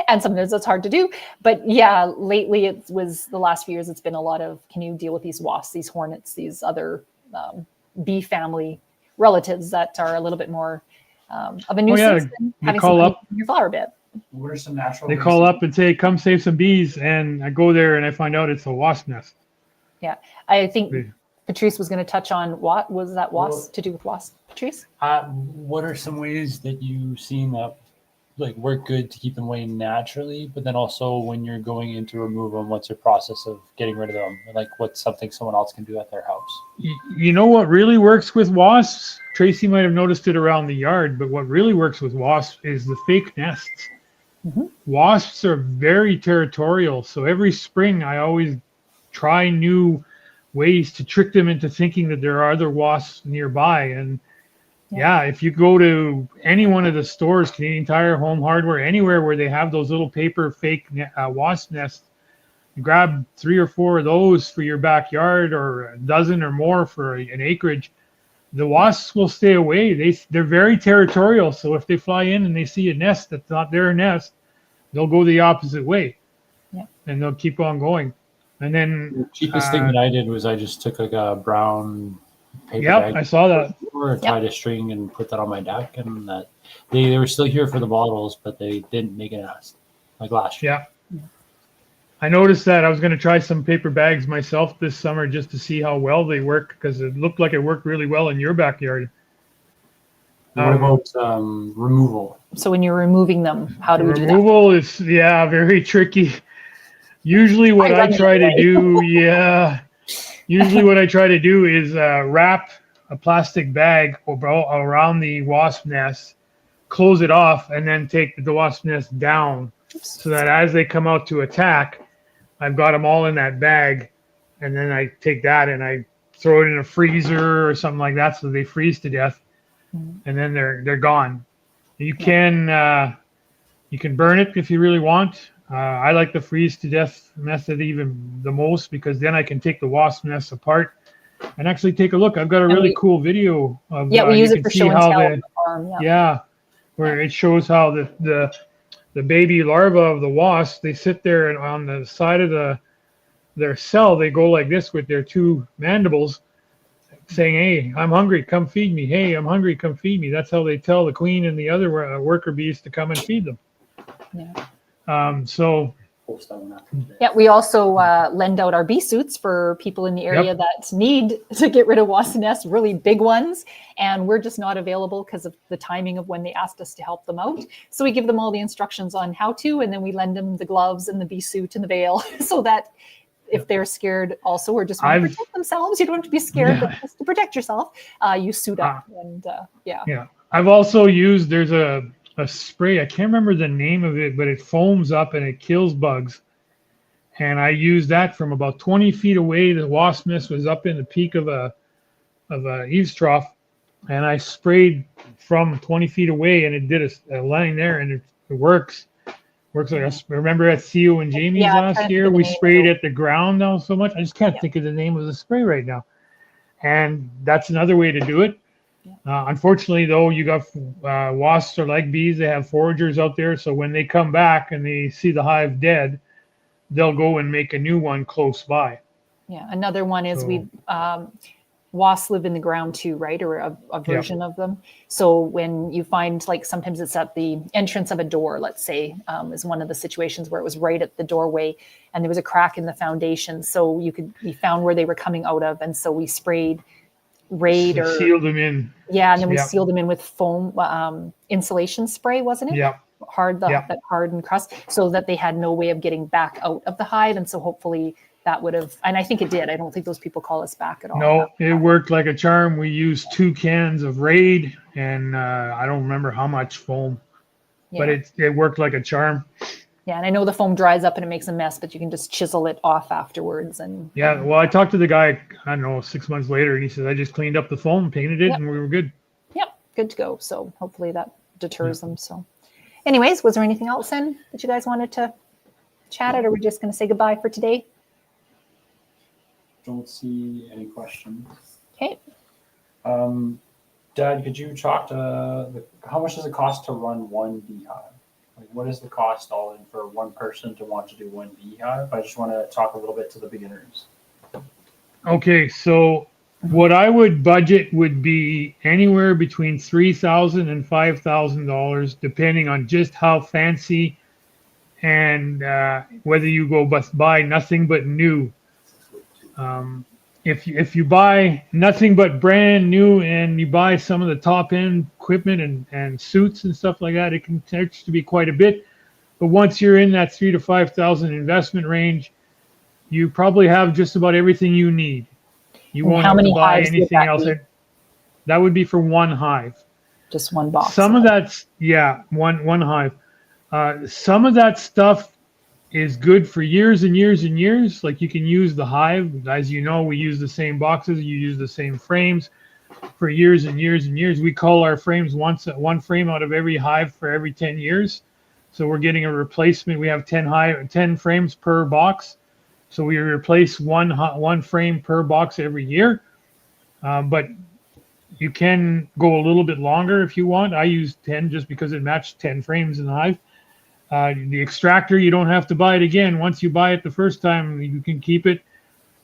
And sometimes it's hard to do. But lately it was the last few years, it's been a lot of, can you deal with these wasps, these hornets, these other bee family relatives that are a little bit more of a nuisance than having call up in your flower bed. What are some natural They call up and say, come save some bees. And I go there and I find out it's a wasp nest. Yeah. I think Patrice was going to touch on what was that wasp to do with wasp, Patrice? What are some ways that you've seen that like work good to keep them away naturally, but then also when you're going in to remove them, what's your process of getting rid of them? Like what's something someone else can do at their house? You know what really works with wasps? Tracy might have noticed it around the yard, but what really works with wasps is the fake nests. Mm-hmm. Wasps are very territorial, so every spring I always try new ways to trick them into thinking that there are other wasps nearby. And yeah, if you go to any one of the stores, Canadian Tire, Home Hardware, anywhere where they have those little paper fake wasp nests, grab 3 or 4 of those for your backyard, or a dozen or more for an acreage. The wasps will stay away. They're very territorial. So if they fly in and they see a nest that's not their nest, they'll go the opposite way. Yeah. And they'll keep on going. And then the cheapest thing that I did was I just took like a brown paper bag. I saw that. Or tied a string and put that on my deck, and that they were still here for the bottles, but they didn't make a nest like last year. Yeah. I noticed that. I was going to try some paper bags myself this summer just to see how well they work, because it looked like it worked really well in your backyard. What about removal? So when you're removing them, how do we do that? Removal is, very tricky. Usually what I try to do, usually what I try to do is wrap a plastic bag around the wasp nest, close it off, and then take the wasp nest down, so that as they come out to attack, I've got them all in that bag, and then I take that and I throw it in a freezer or something like that, so they freeze to death, and then they're gone. You can burn it if you really want. I like the freeze to death method even the most, because then I can take the wasp nests apart and actually take a look. I've got a really cool video of we use it for show and tell on the farm. Where it shows how the baby larvae of the wasp, they sit there, and on the side of their cell, they go like this with their 2 mandibles, saying, "Hey, I'm hungry, come feed me. Hey, I'm hungry, come feed me." That's how they tell the queen and the other worker bees to come and feed them. We also lend out our bee suits for people in the area that need to get rid of wasp nests, really big ones, and we're just not available because of the timing of when they asked us to help them out. So we give them all the instructions on how to, and then we lend them the gloves and the bee suit and the veil, so that if they're scared also, or just want to protect themselves, you don't have to be scared, but just to protect yourself, you suit up. And I've also used, there's a spray, I can't remember the name of it, but it foams up and it kills bugs. And I used that from about 20 feet away. The wasp nest was up in the peak of a eaves trough, and I sprayed from 20 feet away, and it did a line there, and it works. Works like I remember at Theo and Jamie's last year, we sprayed at the ground now so much. I just can't think of the name of the spray right now. And that's another way to do it. Unfortunately, though, you got wasps are like bees. They have foragers out there. So when they come back and they see the hive dead, they'll go and make a new one close by. Yeah. Another one is wasps live in the ground too, right? Or a version of them. So when you find, like, sometimes it's at the entrance of a door, let's say, is one of the situations where it was right at the doorway and there was a crack in the foundation. So we found where they were coming out of. And so we sprayed Raid or sealed them in. Yeah. And then we sealed them in with foam, insulation spray, wasn't it? Yeah. That hardened crust, so that they had no way of getting back out of the hive. And so hopefully that would have, and I think it did. I don't think those people call us back at all. No, it worked like a charm. We used 2 cans of Raid, and I don't remember how much foam, but it worked like a charm. Yeah, and I know the foam dries up and it makes a mess, but you can just chisel it off afterwards. And well, I talked to the guy, I don't know, 6 months later, and he said, I just cleaned up the foam, painted it, and we were good. Yep, good to go. So hopefully that deters them. So anyways, was there anything else then that you guys wanted to chat at, or we're just going to say goodbye for today? Don't see any questions. Okay. Dad, could you talk to how much does it cost to run one beehive? Like, what is the cost all in for one person to want to do one beehive? I just want to talk a little bit to the beginners. Okay, so what I would budget would be anywhere between $3,000 and $5,000, depending on just how fancy and whether you go buy nothing but new. if you buy nothing but brand new and you buy some of the top end equipment and suits and stuff like that, it can tend to be quite a bit. But once you're in that 3,000 to 5,000 investment range, you probably have just about everything you need. You won't have to buy anything else. That would be for one hive. Just one box. Some of that's, one hive. Some of that stuff is good for years and years and years. Like you can use the hive. As you know, we use the same boxes. You use the same frames for years and years and years. We call our frames one frame out of every hive for every 10 years. So we're getting a replacement. We have 10 frames per box. So we replace one frame per box every year. But you can go a little bit longer if you want. I use 10 just because it matched 10 frames in the hive. The extractor, you don't have to buy it again. Once you buy it the first time, you can keep it.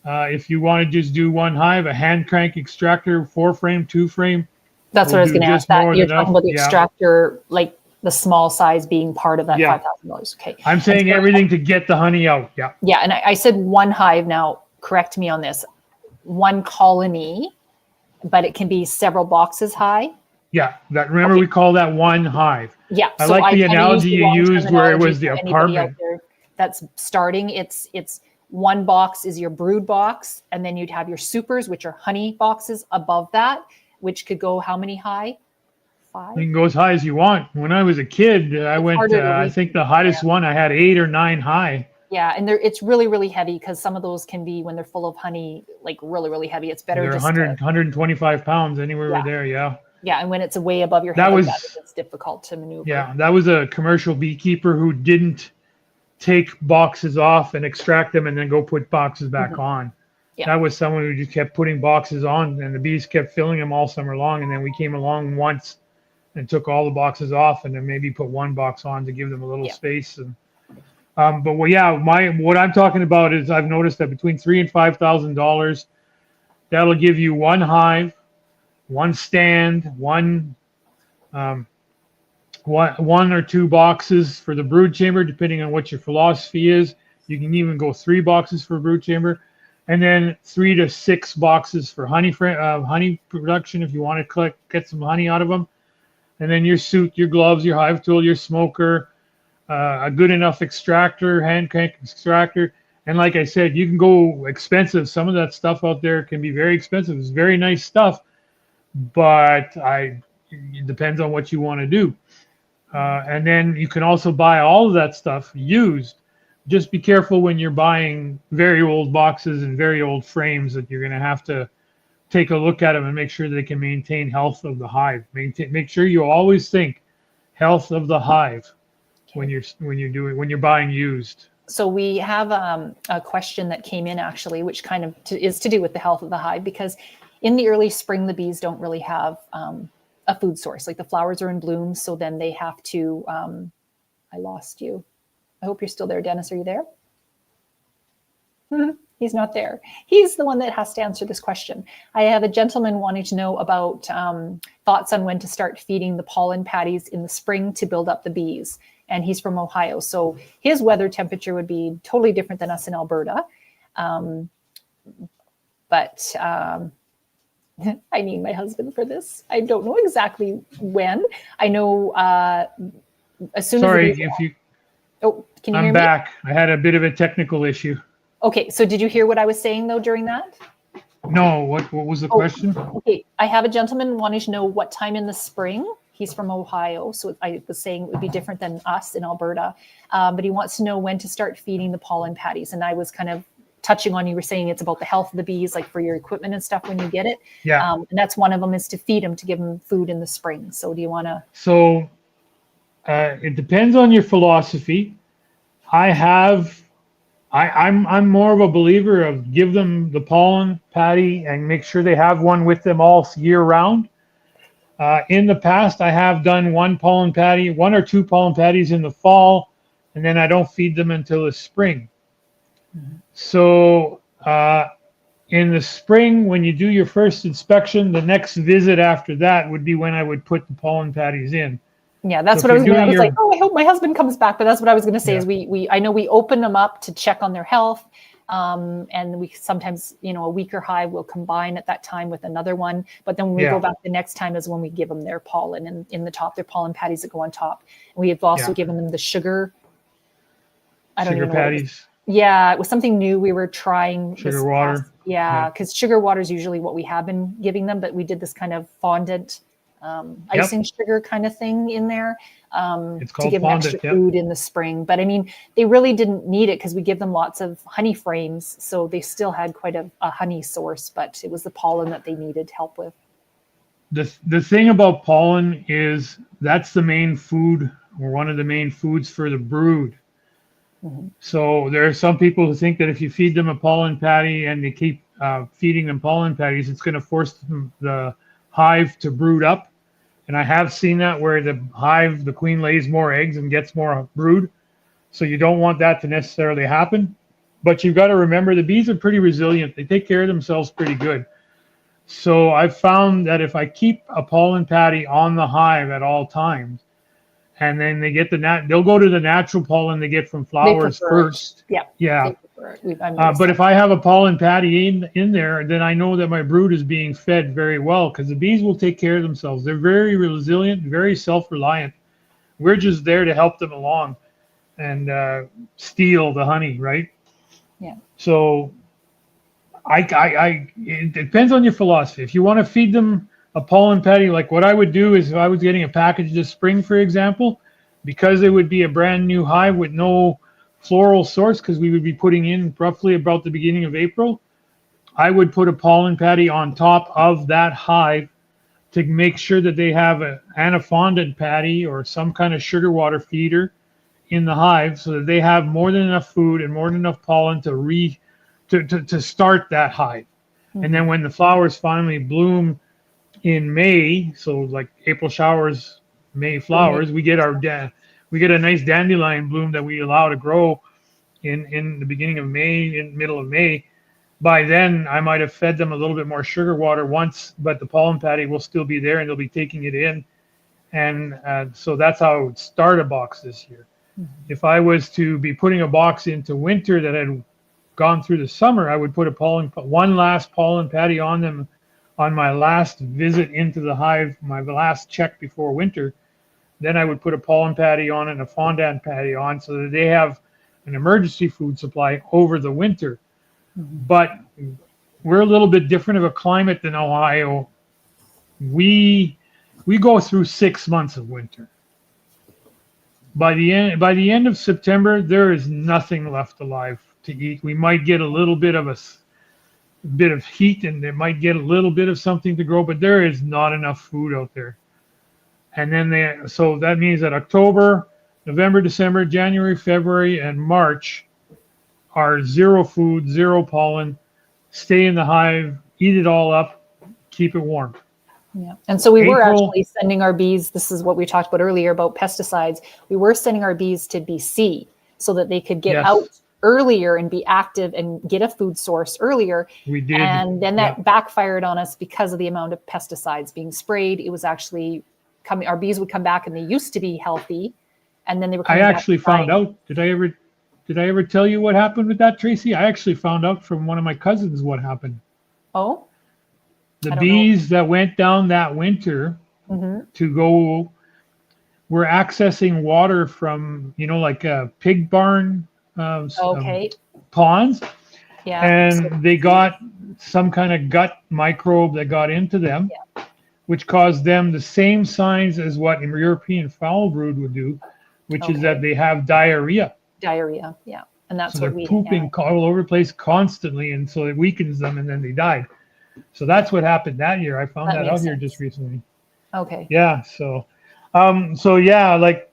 If you want to just do one hive, a hand crank extractor, 4-frame, 2-frame. That's what I was going to ask. That you're talking about the extractor, like the small size being part of that $5,000. Okay. I'm saying everything to get the honey out. Yeah. Yeah, and I said one hive. Now, correct me on this. One colony, but it can be several boxes high. Yeah, remember we call that one hive. Yeah, I like the analogy you used where it was the apartment. That's starting. It's one box is your brood box, and then you'd have your supers, which are honey boxes above that, which could go how many high? 5? You can go as high as you want. When I was a kid, I went. I think the hottest one I had 8 or 9 high. Yeah, and it's really, really heavy because some of those can be, when they're full of honey, like really, really heavy. It's better. They're 125 pounds anywhere there. Yeah. Yeah, and when it's way above your head, it's difficult to maneuver. Yeah, that was a commercial beekeeper who didn't take boxes off and extract them and then go put boxes back on. Yeah. That was someone who just kept putting boxes on, and the bees kept filling them all summer long. And then we came along once and took all the boxes off, and then maybe put one box on to give them a little space. And what I'm talking about is I've noticed that between $3,000 and $5,000, that'll give you one hive, one stand, one or two boxes for the brood chamber, depending on what your philosophy is. You can even go 3 boxes for a brood chamber, and then 3 to 6 boxes for honey production if you want to get some honey out of them. And then your suit, your gloves, your hive tool, your smoker, a good enough extractor, hand crank extractor. And like I said, you can go expensive. Some of that stuff out there can be very expensive. It's very nice stuff, but it depends on what you want to do. And then you can also buy all of that stuff used. Just be careful when you're buying very old boxes and very old frames that you're going to have to take a look at them and make sure they can maintain health of the hive. Make sure you always think health of the hive when you're buying used. So we have a question that came in actually, which kind of is to do with the health of the hive, because in the early spring, the bees don't really have a food source. Like the flowers are in bloom, so then they have to, I lost you. I hope you're still there, Dennis. Are you there? He's not there. He's the one that has to answer this question. I have a gentleman wanting to know about thoughts on when to start feeding the pollen patties in the spring to build up the bees. And he's from Ohio. So his weather temperature would be totally different than us in Alberta. But I need my husband for this. I don't know exactly when. I know as soon as... Oh, can you hear me? I'm back. I had a bit of a technical issue. Okay, so did you hear what I was saying though during that? No, what was the question? Okay, I have a gentleman wanting to know what time in the spring. He's from Ohio, so I was saying it would be different than us in Alberta. But he wants to know when to start feeding the pollen patties. And I was kind of touching on, you were saying it's about the health of the bees, like for your equipment and stuff when you get it. Yeah. And that's one of them, is to feed them, to give them food in the spring. So do you want to? So it depends on your philosophy. I'm more of a believer of give them the pollen patty and make sure they have one with them all year round. In the past, I have done one or two pollen patties in the fall, and then I don't feed them until the spring. Mm-hmm. So in the spring, when you do your first inspection, the next visit after that would be when I would put the pollen patties in. Yeah, that's what I was going to. I was like, oh, I hope my husband comes back. But that's what I was going to say is I know we open them up to check on their health. And we sometimes, a weaker hive will combine at that time with another one. But then when we go back the next time is when we give them their pollen in the top, their pollen patties that go on top. And we have also given them the sugar. I don't sugar even know patties. It was something new we were trying. Sugar water. Because sugar water is usually what we have been giving them, but we did this kind of fondant icing sugar kind of thing in there it's to give them extra food in the spring. But I mean, they really didn't need it because we give them lots of honey frames, so they still had quite a honey source, but it was the pollen that they needed help with. The thing about pollen is that's the main food, or one of the main foods for the brood. Mm-hmm. So there are some people who think that if you feed them a pollen patty and they keep feeding them pollen patties, it's going to force the hive to brood up. And I have seen that where the queen lays more eggs and gets more brood. So you don't want that to necessarily happen. But you've got to remember the bees are pretty resilient. They take care of themselves pretty good. So I've found that if I keep a pollen patty on the hive at all times, and then they get they'll go to the natural pollen they get from flowers first. Yeah. But if I have a pollen patty in there, then I know that my brood is being fed very well, because the bees will take care of themselves. They're very resilient, very self-reliant. We're just there to help them along and steal the honey, right? Yeah. So it depends on your philosophy. If you want to feed them a pollen patty, like what I would do is if I was getting a package this spring, for example, because it would be a brand new hive with no floral source, because we would be putting in roughly about the beginning of April, I would put a pollen patty on top of that hive to make sure that they have an anafondant patty or some kind of sugar water feeder in the hive, so that they have more than enough food and more than enough pollen to start that hive. Mm-hmm. And then when the flowers finally bloom in May, so like April showers, May flowers, we get a nice dandelion bloom that we allow to grow in the beginning of May, in middle of May. By then, I might have fed them a little bit more sugar water once, but the pollen patty will still be there and they'll be taking it in. And so that's how I would start a box this year. Mm-hmm. If I was to be putting a box into winter that had gone through the summer, I would put one last pollen patty on them on my last visit into the hive, my last check before winter. Then I would put a pollen patty on and a fondant patty on, so that they have an emergency food supply over the winter. Mm-hmm. But we're a little bit different of a climate than Ohio. We go through 6 months of winter. By the end of September, there is nothing left alive to eat. We might get a little bit of heat, and they might get a little bit of something to grow, but there is not enough food out there. And then so that means that October, November, December, January, February, and March are zero food, zero pollen. Stay in the hive, eat it all up, keep it warm. Yeah. And so we were actually sending our bees, this is what we talked about earlier about pesticides. We were sending our bees to BC so that they could get out earlier and be active and get a food source earlier. We did. And then that backfired on us because of the amount of pesticides being sprayed. It was actually our bees would come back and they used to be healthy. And then they were coming back. I actually found out, did I ever tell you what happened with that, Tracy? I actually found out from one of my cousins what happened. Oh? The bees that went down that winter to go were accessing water from, like a pig barn ponds. Yeah. And they got some kind of gut microbe that got into them, which caused them the same signs as what European foul brood would do, which is that they have diarrhea. Diarrhea, yeah. And that's so they're pooping all over the place constantly, and so it weakens them, and then they died. So that's what happened that year. I found that out here just recently. Okay. Yeah. So like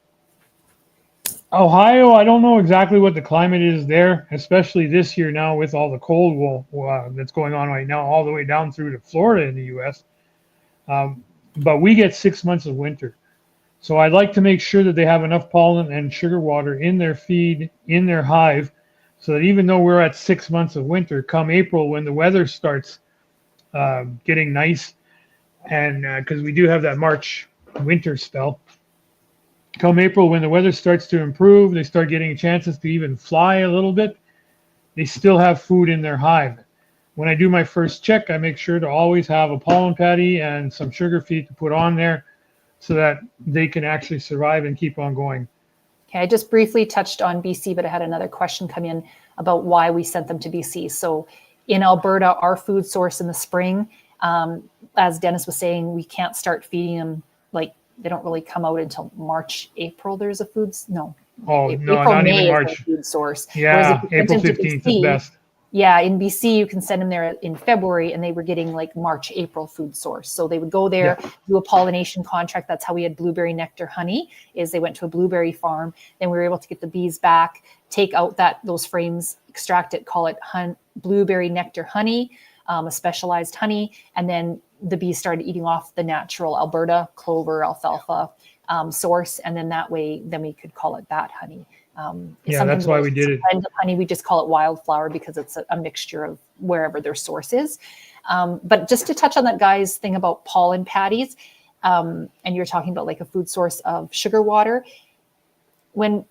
Ohio, I don't know exactly what the climate is there, especially this year now with all the cold that's going on right now, all the way down through to Florida in the U.S. But we get 6 months of winter. So I'd like to make sure that they have enough pollen and sugar water in their feed, in their hive, so that even though we're at 6 months of winter, come April when the weather starts getting nice, and because we do have that March winter spell, come April when the weather starts to improve, they start getting chances to even fly a little bit, they still have food in their hive. When I do my first check, I make sure to always have a pollen patty and some sugar feed to put on there so that they can actually survive and keep on going. Okay, I just briefly touched on BC, but I had another question come in about why we sent them to BC. So in Alberta, our food source in the spring, as Dennis was saying, we can't start feeding them, like they don't really come out until March, April. There's a No, April, not May even March. is their food source. Yeah, April 15th is best. Yeah, in BC, you can send them there in February, and they were getting like March, April food source. So they would go there, do a pollination contract. That's how we had blueberry nectar honey, is they went to a blueberry farm. Then we were able to get the bees back, take out those frames, extract it, call it blueberry nectar honey, a specialized honey. And then the bees started eating off the natural Alberta clover, alfalfa source. And then that way, then we could call it that honey. That's why we did it. Blend of honey, we just call it wildflower because it's a mixture of wherever their source is. But just to touch on that guy's thing about pollen patties, and you're talking about like a food source of sugar water. When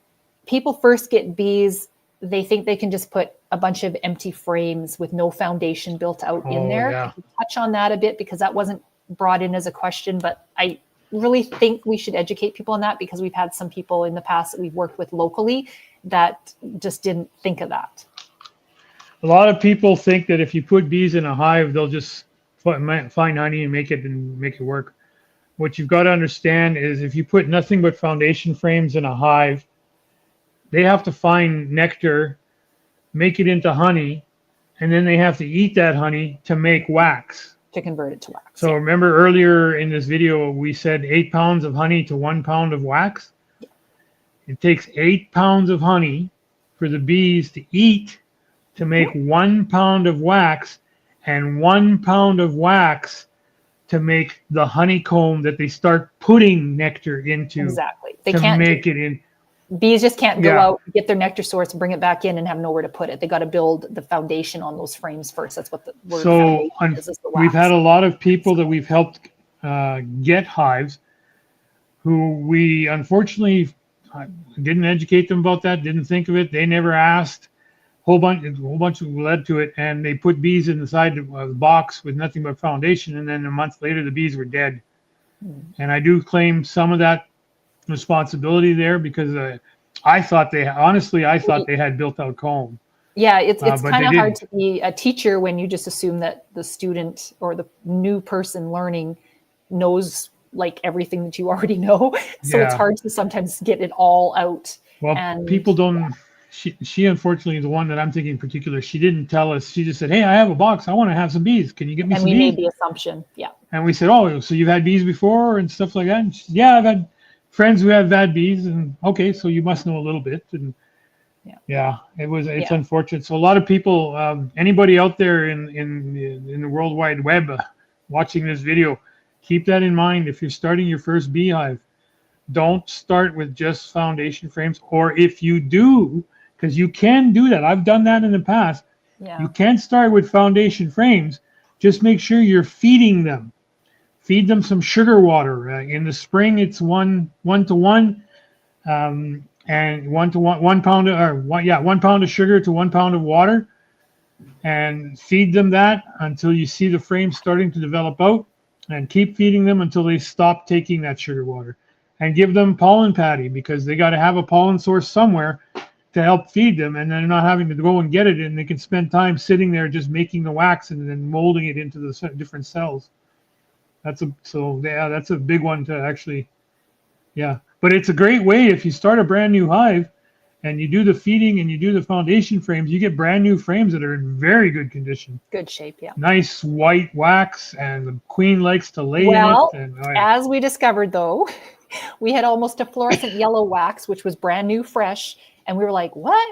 people first get bees, they think they can just put a bunch of empty frames with no foundation built out in there. Yeah. I can touch on that a bit because that wasn't brought in as a question, but I really think we should educate people on that because we've had some people in the past that we've worked with locally that just didn't think of that. A lot of people think that if you put bees in a hive, they'll just find honey and make it work. What you've got to understand is if you put nothing but foundation frames in a hive, they have to find nectar, make it into honey, and then they have to eat that honey to make wax. To convert it to wax. So remember earlier in this video, we said 8 pounds of honey to 1 pound of wax. Yeah. It takes 8 pounds of honey for the bees to eat to make 1 pound of wax, and 1 pound of wax to make the honeycomb that they start putting nectar into. Exactly. They to can't make it in. Bees just can't go out, get their nectar source, bring it back in, and have nowhere to put it. They got to build the foundation on those frames first. That's what the word is the wax. We've had a lot of people that we've helped get hives who we unfortunately didn't educate them about that, didn't think of it. They never asked. A whole bunch led to it, and they put bees inside the box with nothing but foundation, and then a month later the bees were dead. And I do claim some of that responsibility there because I thought they had built out comb. Yeah, it's kind of hard to be a teacher when you just assume that the student or the new person learning knows like everything that you already know. So it's hard to sometimes get it all out. Well, and people don't. Yeah. She unfortunately, the one that I'm thinking in particular, she didn't tell us. She just said, "Hey, I have a box. I want to have some bees. Can you get me some bees?" And we made the assumption, yeah. And we said, "Oh, so you've had bees before and stuff like that?" And she said, "Yeah, I've had friends who have had bees." And okay, so you must know a little bit. And it's unfortunate. So a lot of people, anybody out there in the World Wide Web watching this video, keep that in mind. If you're starting your first beehive, don't start with just foundation frames, or if you do, because you can do that. I've done that in the past. Yeah. You can start with foundation frames. Just make sure you're feeding them. Feed them some sugar water. In the spring, it's 1:1, and 1 pound of sugar to 1 pound of water, and feed them that until you see the frame starting to develop out, and keep feeding them until they stop taking that sugar water, and give them pollen patty because they got to have a pollen source somewhere to help feed them, and then they're not having to go and get it, and they can spend time sitting there just making the wax and then molding it into the different cells. That's a big one to actually, but it's a great way if you start a brand new hive and you do the feeding and you do the foundation frames, you get brand new frames that are in very good condition. Good shape, yeah. Nice white wax, and the queen likes to lay in it. And, as we discovered though, we had almost a fluorescent yellow wax, which was brand new, fresh. And we were like, what?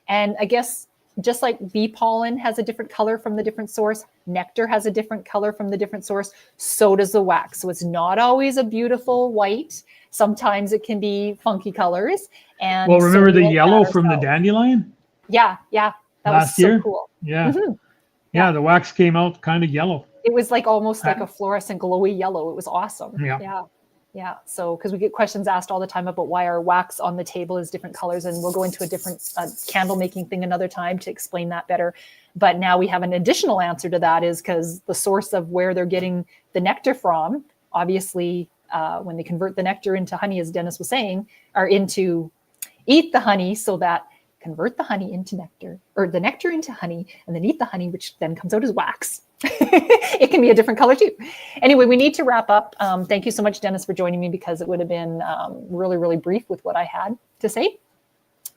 And I guess just like bee pollen has a different color from the different source, nectar has a different color from the different source, so does the wax. So it's not always a beautiful white. Sometimes it can be funky colors. And well, remember the yellow from the dandelion? Yeah. That last was so year? Cool. Yeah. Mm-hmm. Yeah, the wax came out kind of yellow. It was like almost like a fluorescent glowy yellow. It was awesome. Yeah. Yeah. So, because we get questions asked all the time about why our wax on the table is different colors, and we'll go into a different candle making thing another time to explain that better. But now we have an additional answer to that, is because the source of where they're getting the nectar from, obviously, when they convert the nectar into honey, as Dennis was saying, are into eat the honey, so that convert the honey into nectar, or the nectar into honey, and then eat the honey, which then comes out as wax. It can be a different color too. Anyway, we need to wrap up. Thank you so much, Dennis, for joining me, because it would have been really, really brief with what I had to say.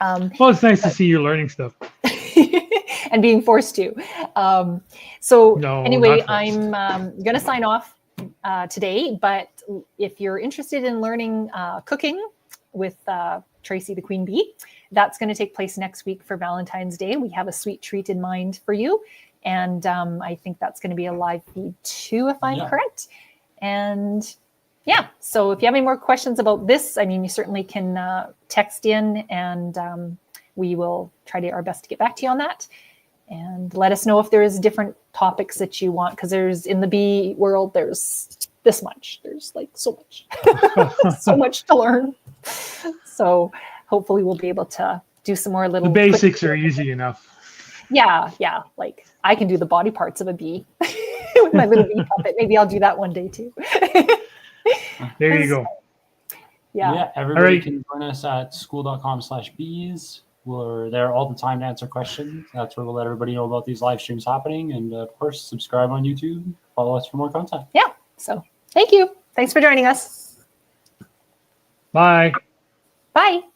Well, it's nice to see you learning stuff. And being forced to. Anyway, I'm going to sign off today, but if you're interested in learning cooking with Tracy the Queen Bee, that's going to take place next week for Valentine's Day. We have a sweet treat in mind for you. And I think that's going to be a live feed too, if I'm correct. And yeah, so if you have any more questions about this, I mean, you certainly can text in, and we will try our best to get back to you on that. And let us know if there is different topics that you want, because there's, in the bee world, there's this much. There's like so much, so much to learn. So hopefully we'll be able to do some more little. The basics are easy enough. Yeah. Like I can do the body parts of a bee with my little bee puppet. Maybe I'll do that one day too. There you go. Yeah, everybody can join us at school.com/bees. We're there all the time to answer questions. That's where we'll let everybody know about these live streams happening. And of course, subscribe on YouTube. Follow us for more content. Yeah. So thank you. Thanks for joining us. Bye. Bye.